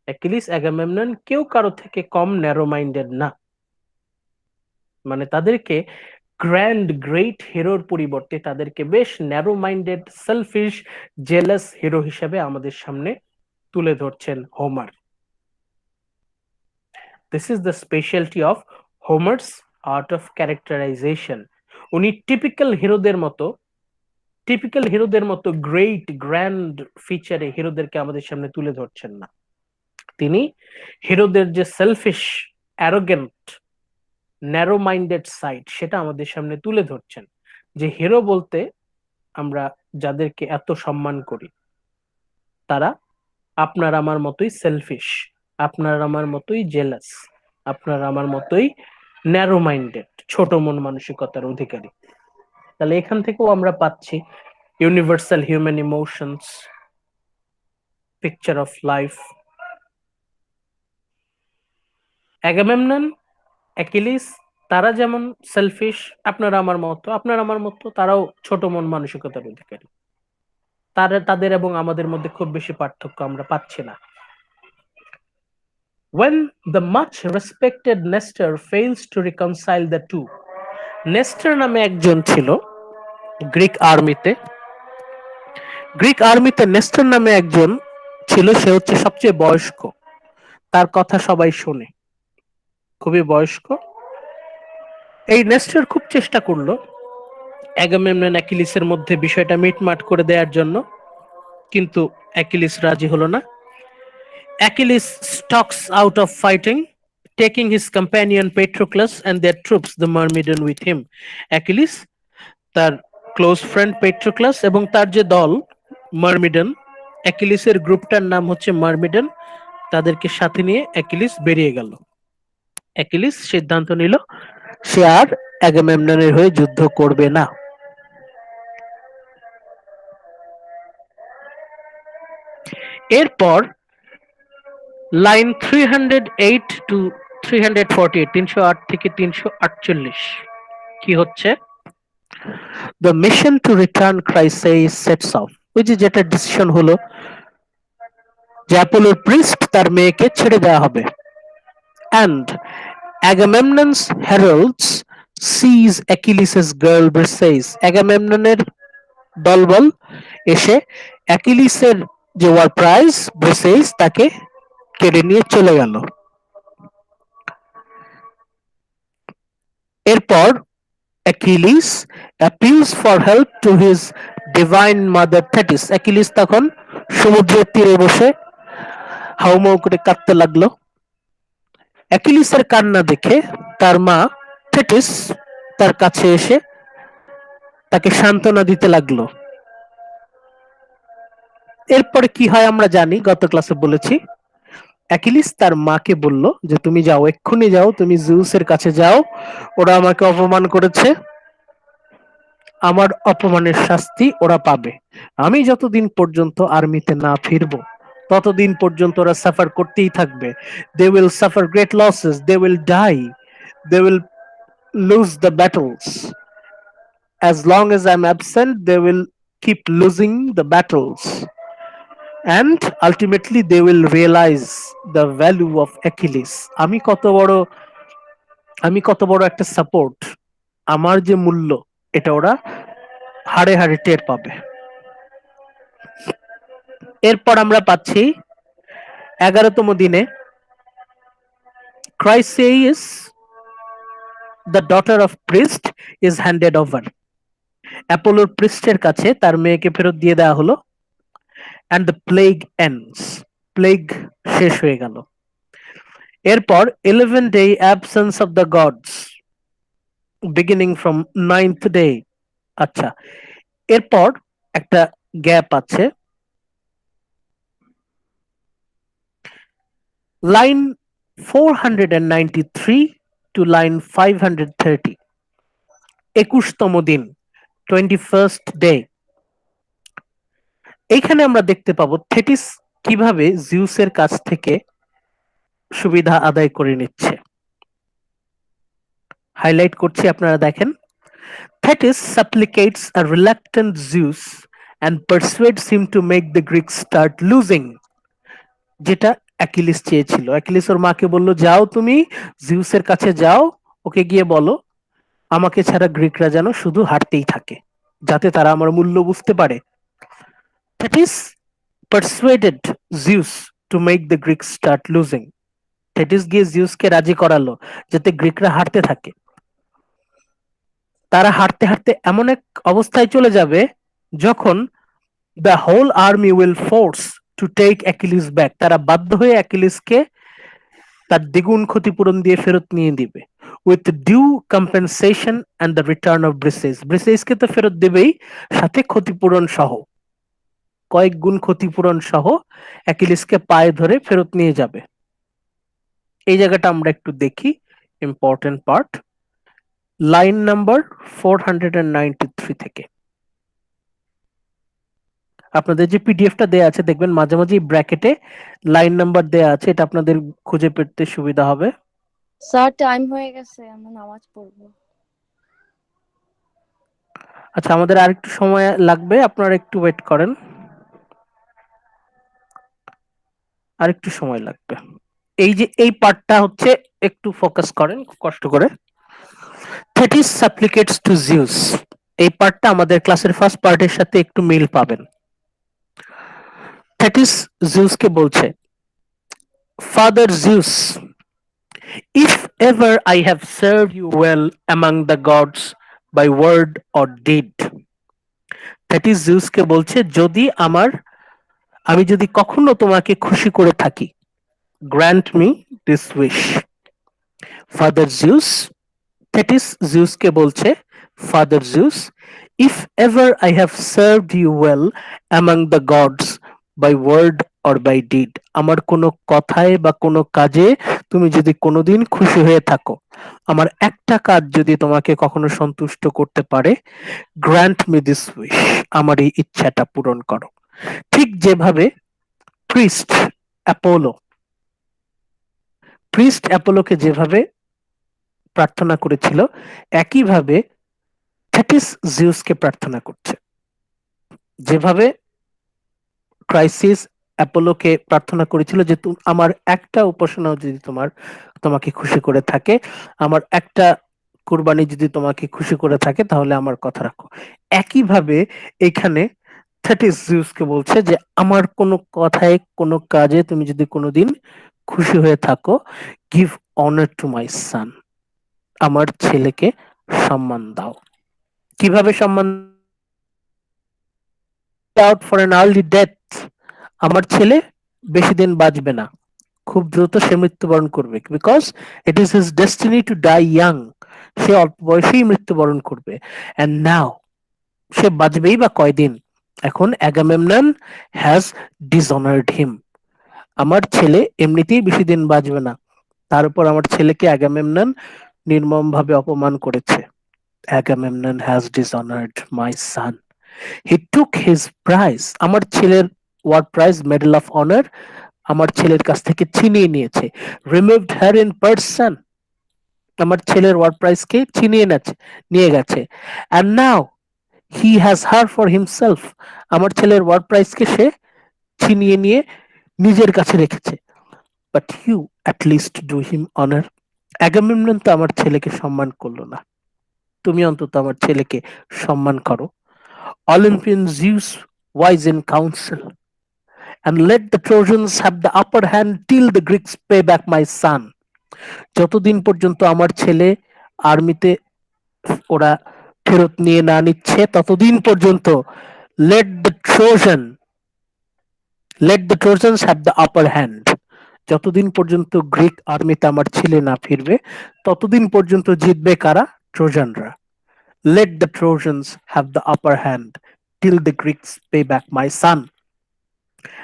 A: অ্যাকিলিস অ্যাগামেমনন কেউ কারো থেকে কম ন্যারো মাইন্ডেড না। মানে তাদেরকে গ্র্যান্ড গ্রেট হিরোর পরিবর্তে তাদেরকে বেশ narrow minded, selfish, jealous hero হিসেবে আমাদের সামনে তুলে ধরছেন Homer. This is the speciality of Homer's art of characterisation. উনি টিপিক্যাল হিরোদের মতো গ্রেট গ্র্যান্ড ফিচারে হিরোদেরকে আমাদের সামনে তুলে ধরছেন না। তিনি হিরোদের যে selfish, arrogant, narrow minded side, সেটা আমাদের সামনে তুলে ধরছেন। যে হিরো বলতে আমরা যাদেরকে এত সম্মান করি, তারা আপনার আমার মতোই সেলফিশ, আপনার আমার মতোই জেলাস, আপনার আমার মতোই ন্যারো মাইন্ডেড, ছোট মন মানসিকতার অধিকারী। তাহলে এখান থেকেও আমরা পাচ্ছি universal human emotions, picture of life. Agamemnon, Achilles, তারা যেমন সেলফিশ, আপনার আমার মতো, আপনার আমার মতো তারাও ছোট মন মানসিকতার অধিকারী। তাদের এবং আমাদের মধ্যে খুব বেশি পার্থক্য আমরা পাচ্ছি না। When the much respected Nestor fails to reconcile the two, Nestor নামে একজন ছিল গ্রিক আর্মিতে, নেস্টর নামে একজন ছিল, সে হচ্ছে সবচেয়ে বয়স্ক, তার কথা সবাই শোনে, খুবই বয়স্ক। এই নেস্টর খুব চেষ্টা করলো অ্যাগামেমনন অ্যাকিলিসের মধ্যে বিষয়টা মিটমাট করে দেওয়ার জন্য, কিন্তু অ্যাকিলিস রাজি হলো না। Achilles stalks out of fighting, taking his companion Patroclus and their troops, the Myrmidon, with him. Achilles তার ক্লোজ ফ্রেন্ড পেট্রোক্লাস এবং তার যে দল মার্মিডন, অ্যাকিলিসের গ্রুপটার নাম হচ্ছে মার্মিডন, তাদেরকে সাথে নিয়ে অ্যাকিলিস বেরিয়ে গেল। অ্যাকিলিস সিদ্ধান্ত নিল সে আর অ্যাগামেমননের হয়ে যুদ্ধ করবে না। এরপর লাইন 308 টু 348, 308 থেকে 348 কি হচ্ছে? The mission to return Chryseis sets off. ওই যে যেটা ডিসিশন হলো যে অ্যাপোলোর প্রিস্ট তার মেয়েকে ছেড়ে দেওয়া হবে। And Agamemnon's heralds seize Achilles' girl Briseis. অ্যাগামেমননের দলবল এসে অ্যাকিলিসের যে ওয়ার প্রাইজ ব্রিসেইস তাকে কেড়ে নিয়ে চলে গেল। এরপর Achilles appeals for help to his divine mother Thetis. Achilles তখন সমুদ্রের তীরে বসে হাউমাউ করে কাঁদতে লাগলো। অ্যাকিলিসের কান্না দেখে তার মা থেটিস তার কাছে এসে তাকে সান্ত্বনা দিতে লাগলো। এরপরে কি হয় আমরা জানি, গত ক্লাসে বলেছি। অ্যাকিলিস তার মাকে বলল যে তুমি যাও, এক্ষুনি যাও, তুমি জিউসের কাছে যাও, ওরা আমাকে অপমান করেছে, আমার অপমানের শাস্তি ওরা পাবে। আমি যতদিন পর্যন্ত আর্মিতে না ফিরবো ততদিন পর্যন্ত ওরা সাফার করতেই থাকবে। They will suffer great losses, they will die, they will lose the battles. As long as I'm absent, they will keep losing the battles. And ultimately they will realize the value of Achilles. আমি কত বড় একটা support, আমার যে মূল্য এটা ওরা হাড়ে হাড়ে টের পাবে। এরপর আমরা পাচ্ছি 11তম দিনে Chryseis, the daughter of priest, is handed over. অ্যাপোলোর প্রিস্টের কাছে তার মেয়েকে ফেরত দিয়ে দেওয়া হলো। And the plague ends. Plague শেষ হয়ে গেল। এরপর 11 day absence of the gods beginning from 9th day. আচ্ছা, এরপর একটা গ্যাপ আছে। লাইন 493 to line 530, 21তম দিন, 21st day। এইখানে আমরা দেখতে পাবো থেটিস কিভাবে জিউসের কাছ থেকে সুবিধা আদায় করে নিচ্ছে। হাইলাইট করছি, আপনারা দেখেন। Thetis supplicates a reluctant Zeus and persuades him to make the Greeks start losing. যেটা অ্যাকিলিস চেয়েছিল। অ্যাকিলিস ওর মাকে বলল, যাও তুমি জিউসের কাছে যাও, ওকে গিয়ে বলো আমাকে ছাড়া গ্রিকরা যেন শুধু হারতেই থাকে, যাতে তারা আমার মূল্য বুঝতে পারে। Thetis persuaded Zeus to make the Greeks start losing. Thetis গিয়ে জিউসকে রাজি করালো যাতে গ্রিকরা হারতে থাকে। তারা হারতে হারতে এমন এক অবস্থায় চলে যাবে যখন the whole army will force to take Achilles back. তারা বাধ্য হয়ে অ্যাকিলিসকে তার দ্বিগুণ ক্ষতিপূরণ দিয়ে ফেরত নিয়ে দিবে। with due compensation and the return of Briseis. ব্রিসেইসকে তো ফেরত দেবেই, সাথে ক্ষতিপূরণ সহ, কয়েক গুণ ক্ষতিপূরণ সহ অ্যাকিলিসকে পায়ে ধরে ফেরত নিয়ে যাবে। এই জায়গাটা আমরা একটু দেখি, ইম্পর্টেন্ট পার্ট, লাইন নাম্বার 493 থেকে। আপনাদের যে পিডিএফটা দেয়া আছে দেখবেন মাঝে মাঝে ব্র্যাকেটে লাইন নাম্বার দেয়া আছে, এটা আপনাদের খুঁজে পেতে সুবিধা হবে।
D: স্যার টাইম হয়ে গেছে, আমরা নামাজ পড়বো।
A: আচ্ছা, আমাদের আরেকটু সময় লাগবে, আপনারা একটু ওয়েট করেন, আরেকটু সময় লাগবে। এই যে এই পার্টটা হচ্ছে, একটু ফোকাস করেন কষ্ট করে। থেটিস সাপ্লিকেটস টু জিউস, এই পার্টটা আমাদের ক্লাসের ফার্স্ট পার্টের সাথে একটু মিল পাবেন। থেটিস জিউসকে বলছে, father Zeus, if ever I have served you well among the gods, by word or deed. Thetis জিউসকে বলছে যদি আমি যদি কখনো তোমাকে খুশি করে থাকি, grant me this wish. Father Zeus, Thetis জিউসকে বলছে, Father Zeus, if ever I have served you well among the gods by word or by deed, আমার কোনো কথায় বা কোনো কাজে তুমি যদি কোনোদিন খুশি হয়ে থাকো, আমার একটা কাজ যদি তোমাকে কখনো সন্তুষ্ট করতে পারে, গ্র্যান্ট মি দিস উইশ, আমার এই ইচ্ছাটা পূরণ করো। ঠিক যেভাবে প্রিস্ট অ্যাপোলো অ্যাপোলোকে যেভাবে প্রার্থনা করেছিল, একইভাবে থেটিস জিউসকে প্রার্থনা করছে। যেভাবে ক্রাইসিস অ্যাপোলোকে প্রার্থনা করেছিল যে আমার একটা উপাসনাও যদি তোমাকে খুশি করে থাকে, আমার একটা কুরবানি যদি তোমাকে খুশি করে থাকে, তাহলে আমার কথা রাখো। একইভাবে এখানে থেটিস জিউসকে বলছে যে আমার কোনো কথায় কোনো কাজে তুমি যদি কোনোদিন খুশি হয়ে থাকো, গিভ অনার টু মাই সান, আমার ছেলেকে সম্মান দাও। কিভাবে সম্মান? Out for an early death, আমার ছেলে বেশি দিন বাঁচবে না, খুব দ্রুত সে মৃত্যুবরণ করবে, because it is his destiny to die young, সে অল্প বয়সেই মৃত্যুবরণ করবে। এন্ড নাও সে বাঁচবেই বা কয়দিন? এখন অ্যাগামেমনন হ্যাজ ডিসঅনার্ড হিম, আমার ছেলে এমনিতেই বেশি দিন বাঁচবে না, তার উপর আমার ছেলেকে অ্যাগামেমনন নির্মমভাবে অপমান করেছে। Agamemnon has dishonoured my son, he took his prize, আমার ছেলের war prize, medal of honour আমার ছেলের কাছ থেকে ছিনিয়ে নিয়েছে। রিমুভড হার ইন পারসন, আমার ছেলের ওয়ার প্রাইজকে ছিনিয়ে নিয়ে গেছে। And now he has her for himself, আমার ছেলের ওয়ার প্রাইজকে সে ছিনিয়ে নিয়ে নিজের কাছে রেখেছে। But you at least do him honour, Agamemnon তো আমার ছেলেকে সম্মান করলো না, তুমি অন্তত আমার ছেলেকে সম্মান করো। Olympian Zeus wise in council, and let the Trojans have the upper hand till the Greeks pay back my son. যতদিন পর্যন্ত আমার ছেলে আর্মিতে ওরা ফেরত নিয়ে না নিচ্ছে, ততদিন পর্যন্ত let the Trojans have the upper hand, যতদিন পর্যন্ত গ্রিক আর্মিতে আমার ছেলে না ফিরবে, ততদিন পর্যন্ত জিতবে কারা? ট্রোজানরা। let the Trojans have the upper hand till the Greeks pay back my son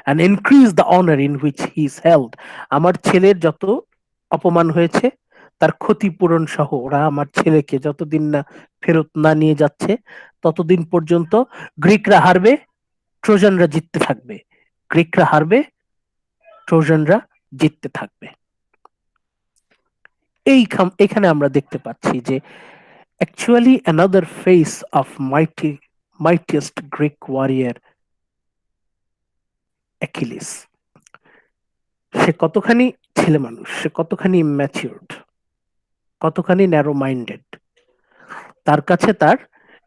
A: and increase the honor in which he is held. আমার ছেলের যত অপমান হয়েছে তার ক্ষতিপূরণ সহ ওরা আমার ছেলেকে যতদিন না ফেরত না নিয়ে যাচ্ছে, ততদিন পর্যন্ত গ্রিকরা হারবে, ট্রোজানরা জিততে থাকবে, গ্রিকরা হারবে, ট্রোজানরা জিততে থাকবে। এখানে আমরা দেখতে পাচ্ছি যে actually another face of mightiest Greek warrior Achilles, সে কতখানি ছেলে মানুষ, সে কতখানি ম্যাচিউরড, কতখানি ন্যারো মাইন্ডেড। তার কাছে তার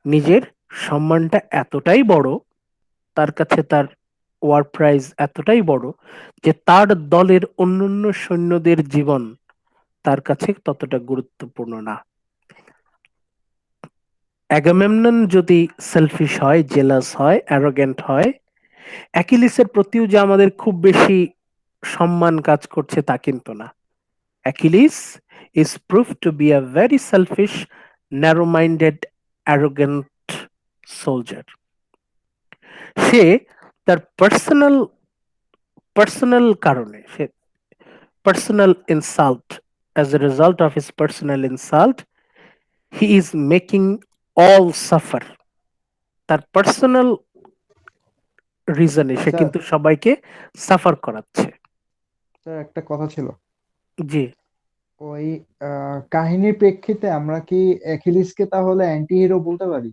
A: নিজের সম্মানটা এতটাই বড়, তার কাছে তার ওয়ার প্রাইজ এতটাই বড় যে তার দলের অন্যান্য সৈন্যদের জীবন তার কাছে ততটা গুরুত্বপূর্ণ না। অ্যাগামেমনন যদি সেলফিশ হয়, জেলাস হয়, অ্যারোগেন্ট হয়, অ্যাকিলিসের প্রতিও যে আমাদের খুব বেশি সম্মান কাজ করছে তা কিন্তু না। Achilles is proved to be a very selfish, narrow-minded, arrogant soldier. সে তার পার্সোনাল কারণে, সে personal insult, as a result of his personal insult, he is making all suffer. তার পার্সোনাল রিজনে সে
E: স্যার
A: কিন্তু সবাইকে সাফার করাচ্ছে।
E: স্যার একটা কথা ছিল,
A: জি,
E: ওই কাহিনীর প্রেক্ষিতে আমরা কি অ্যাকিলিসকে তাহলে অ্যান্টি হিরো বলতে পারি?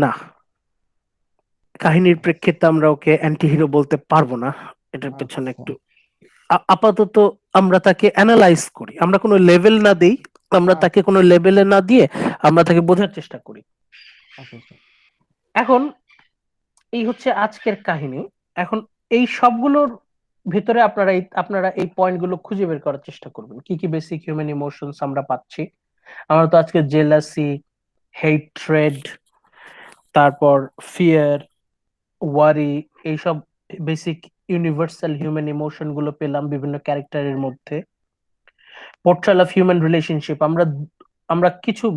A: না, কাহিনীর প্রেক্ষিতে আমরা ওকে অ্যান্টি হিরো বলতে পারবো না। এটার পেছনে
E: আচ্ছা
A: একটু আপাতত আমরা তাকে অ্যানালাইজ করি, আমরা কোনো লেভেল না দেই, আমরা তাকে কোনো লেভেলে না দিয়ে আমরা তাকে বোঝার চেষ্টা করি।
E: আচ্ছা আচ্ছা
A: এখন এই হচ্ছে আজকের কাহিনী। এখন এই সবগুলোর ভিতরে আপনারা এই পয়েন্টগুলো খুঁজে বের করার চেষ্টা করবেন, কি কি বেসিক হিউম্যান ইমোশনস আমরা পাচ্ছি। আমরা তো আজকে জেলাসি, হেট্রেড, তারপর ফিয়ার, ওয়ারি, এইসব বেসিক ইউনিভার্সাল হিউম্যান ইমোশন গুলো পেলাম বিভিন্ন ক্যারেক্টারের মধ্যে। পোর্ট্রেল অফ হিউম্যান রিলেশনশিপ, আমরা আমরা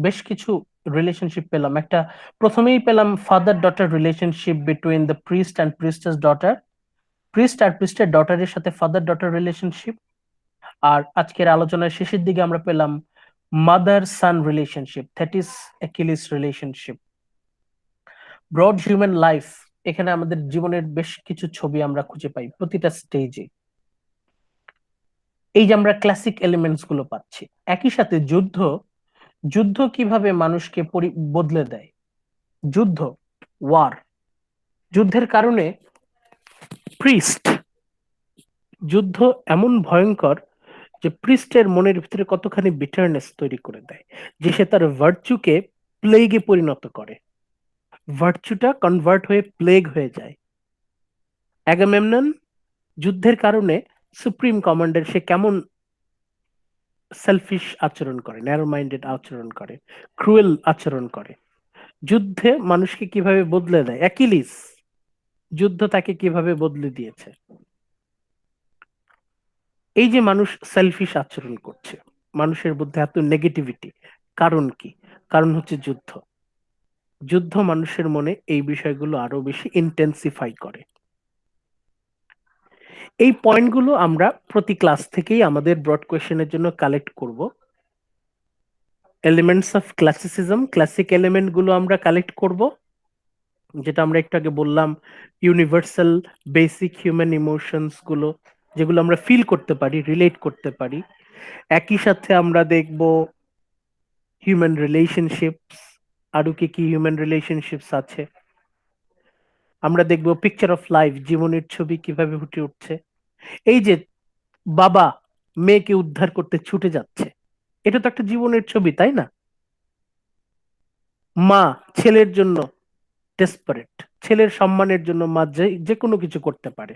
A: বেশ কিছু রিলেশনশিপ পেলাম। একটা প্রথমেই পেলাম father daughter relationship between the priest and priest's daughter, priest আর প্রিস্টের ডটারের সাথে ফাদার ডটার রিলেশনশিপ। আর আজকের আলোচনার শেষের দিকে আমরা পেলাম mother son relationship, that is Achilles relationship. Broad human life, এখানে আমাদের জীবনের বেশ কিছু ছবি আমরা খুঁজে পাই প্রতিটা স্টেজে। এই যে আমরা ক্লাসিক এলিমেন্টস গুলো পাচ্ছি, একই সাথে যুদ্ধ, যুদ্ধ কিভাবে মানুষকে বদলে দেয়। যুদ্ধ, ওয়ার, যুদ্ধের কারণে প্রিস্ট, যুদ্ধ এমন ভয়ঙ্কর যে প্রিস্টের মনের ভিতরে কতখানি বিটারনেস তৈরি করে দেয় যে সে তার ভার্চুকে প্লেগে পরিণত করে, ভার্চুটা কনভার্ট হয়ে প্লেগ হয়ে যায়। অ্যাগামেমনন যুদ্ধের কারণে সুপ্রিম কমান্ডার, সে কেমন সেলফিশ আচরণ করে, ন্যারো মাইন্ডেড আচরণ করে, ক্রুয়েল আচরণ করে। যুদ্ধে মানুষকে কিভাবে বদলে দেয়, অ্যাকিলিস, যুদ্ধ তাকে কিভাবে বদলে দিয়েছে। এই যে মানুষ সেলফিশ আচরণ করছে, মানুষের মধ্যে এত নেগেটিভিটি, কারণ কি? কারণ হচ্ছে যুদ্ধ। যুদ্ধ মানুষের মনে এই বিষয়গুলো আরো বেশি ইন্টেন্সিফাই করে। এই পয়েন্টগুলো আমরা প্রতি ক্লাস থেকেই আমাদের ব্রড কোয়েশ্চেনের জন্য কালেক্ট করব। Elements of classicism, classic element গুলো আমরা কালেক্ট করব, যেটা আমরা একটু আগে বললাম, ইউনিভার্সাল বেসিক হিউম্যান ইমোশনস গুলো, যেগুলো আমরা ফিল করতে পারি, রিলেট করতে পারি। একই সাথে আমরা দেখব হিউম্যান রিলেশনশিপস, আরো কি কি হিউম্যান রিলেশনশিপস আছে। আমরা দেখব পিকচার অফ লাইফ, জীবনের ছবি কিভাবে ফুটে উঠছে। এই যে বাবা মেয়েকে উদ্ধার করতে ছুটে যাচ্ছে, এটা তো একটা জীবনের ছবি, তাই না? মা ছেলের জন্য ডেসপারেট, ছেলের সম্মানের জন্য মা যে কোনো কিছু করতে পারে।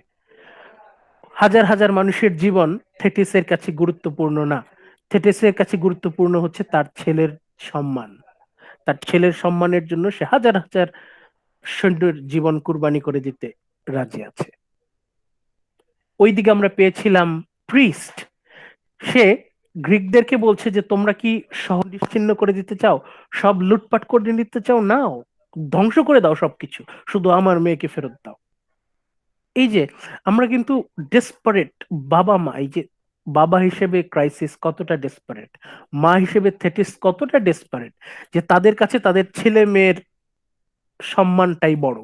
A: হাজার হাজার মানুষের জীবন থেটিসের কাছে গুরুত্বপূর্ণ না, থেটিসের কাছে গুরুত্বপূর্ণ হচ্ছে তার ছেলের সম্মান। তার ছেলের সম্মানের জন্য সে হাজার হাজার সৈন্যের জীবন কুরবানি করে দিতে রাজি আছে। ওইদিকে আমরা পেয়েছিলাম প্রিস্ট, সে গ্রিকদেরকে বলছে যে তোমরা কি শহর নিশ্চিহ্ন করে দিতে চাও, সব লুটপাট করে নিতে চাও, নাও ধ্বংস করে দাও সবকিছু, শুধু আমার মেয়েকে ফেরত দাও। এই যে আমরা কিন্তু ডেসপারেট, বাবা মা, এই যে বাবা হিসেবে ক্রাইসিস কতটা ডেসপারেট, মা হিসেবে থেটিস কতটা ডেসপারেট, যে তাদের কাছে তাদের ছেলে মেয়ের সম্মানটাই বড়।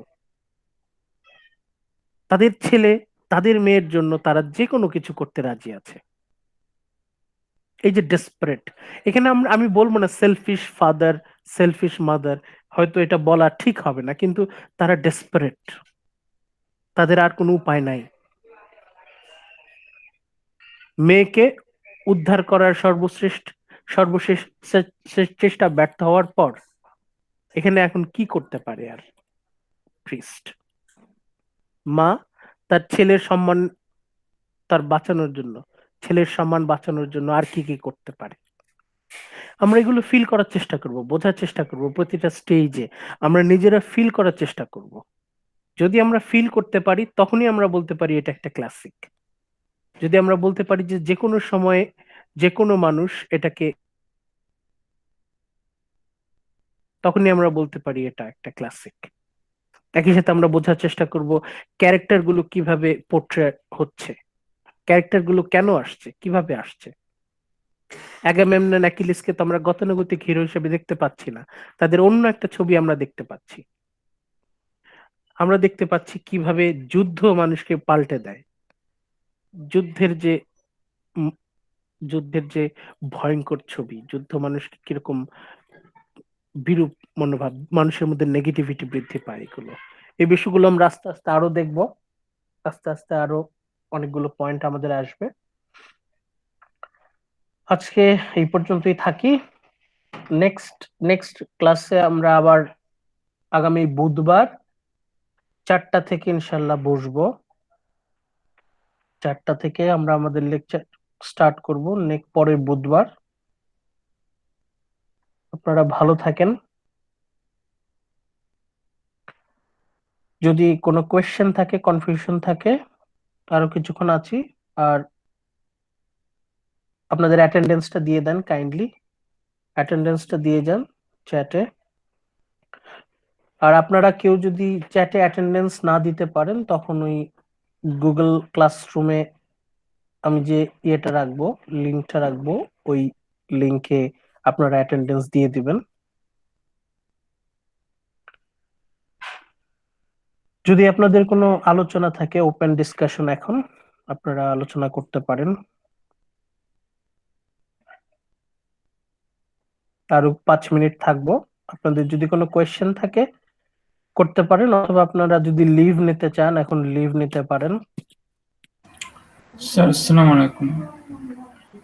A: তাদের ছেলে, তাদের মেয়ের জন্য তারা যে কোনো কিছু করতে রাজি আছে। এই যে ডেসপারেট, এখানে আমি বলবো না সেলফিশ ফাদার, সেলফিশ মাদার, হয়তো এটা বলা ঠিক হবে না, কিন্তু তারা ডেসপারেট, তাদের আর কোনো উপায় নাই। মেয়েকে উদ্ধার করার সর্বশেষ চেষ্টা ব্যর্থ হওয়ার পর এখানে এখন কি করতে পারে আর প্রিস্ট? মা তার ছেলের সম্মান, তার বাঁচানোর জন্য, ছেলের সম্মান বাঁচানোর জন্য আর কি কি করতে পারে? আমরা এগুলো ফিল করার চেষ্টা করব, বোঝার চেষ্টা করব, প্রতিটা স্টেজে আমরা নিজেরা ফিল করার চেষ্টা করব। যদি আমরা ফিল করতে পারি তখনই আমরা বলতে পারি এটা একটা ক্লাসিক। যদি আমরা বলতে পারি যে যে কোনো সময়ে যে কোনো মানুষ এটাকে, তখনই আমরা বলতে পারি এটা একটা ক্লাসিক। একই সাথে আমরা বোঝার চেষ্টা করব ক্যারেক্টার গুলো কিভাবে পোর্ট্রে হচ্ছে, ক্যারেক্টার গুলো কেন আসছে, কিভাবে আসছে। অ্যাগামেমনন অ্যাকিলিসকে তো আমরা গতানুগতিক হিরো হিসেবে দেখতে পাচ্ছি না, তাদের অন্য একটা ছবি আমরা দেখতে পাচ্ছি। আমরা দেখতে পাচ্ছি কিভাবে যুদ্ধ মানুষকে পাল্টে দেয়। যুদ্ধের যে উম, যুদ্ধের যে ভয়ঙ্কর ছবি, যুদ্ধ মানুষকে কিরকম বিরূপ মনোভাব, মানুষের মধ্যে নেগেটিভিটি বৃদ্ধি পায়, এগুলো, এই বিষয়গুলো আমরা আস্তে আস্তে আরো দেখবো। আস্তে আস্তে আরো অনেকগুলো পয়েন্ট আমাদের আসবে। আজকে এই পর্যন্তই থাকি। নেক্সট নেক্সট ক্লাসে আমরা আবার আগামী বুধবার 4টা থেকে ইনশাল্লাহ বসবো। 4টা থেকে আমরা আমাদের লেকচার স্টার্ট করব পরের বুধবার। আপনারা ভালো থাকেন। যদি কোনো কোয়েশ্চেন থাকে, কনফিউশন থাকে, আরো কিছুক্ষণ আছি। আর আপনাদের অ্যাটেন্ডেন্সটা দিয়ে দেন, কাইন্ডলি অ্যাটেন্ডেন্সটা দিয়ে যান চ্যাটে। আর আপনারা কেউ যদি চ্যাটে অ্যাটেন্ডেন্স না দিতে পারেন, তখন ওই গুগল ক্লাসরুমে আমি যে ইয়েটা রাখবো, লিঙ্কটা রাখবো, ওই লিঙ্কে আপনারা অ্যাটেন্ডেন্স দিয়ে দিবেন। যদি আপনাদের কোনো আলোচনা থাকে, ওপেন ডিসকাশন, এখন আপনারা আলোচনা করতে পারেন। আরো 5 মিনিট থাকবো। আপনাদের যদি কোনো কোয়েশ্চেন থাকে করতে পারেন, অথবা আপনারা যদি লিভ নিতে চান এখন লিভ নিতে পারেন।
B: স্যার আসসালামু আলাইকুম।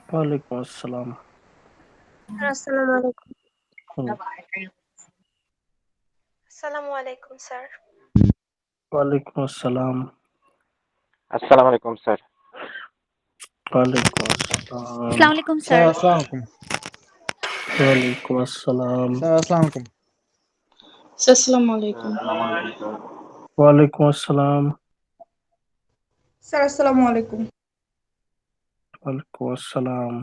A: ওয়ালাইকুম আসসালাম।
C: আসসালামু আলাইকুম।
A: হুম,
C: আসসালামু আলাইকুম স্যার।
A: ওয়ালাইকুম আসসালাম।
F: আসসালামু আলাইকুম স্যার।
A: ওয়ালাইকুম আসসালাম।
D: আসসালামু আলাইকুম
E: স্যার
D: স্যার।
E: আসসালামু আলাইকুম।
A: ওয়ালাইকুম আসসালাম।
E: স্যার আসসালামু আলাইকুম।
C: আসসালামু আলাইকুম।
A: ওয়ালাইকুম আসসালাম।
G: স্যার আসসালামু আলাইকুম।
A: ওয়ালাইকুম আসসালাম।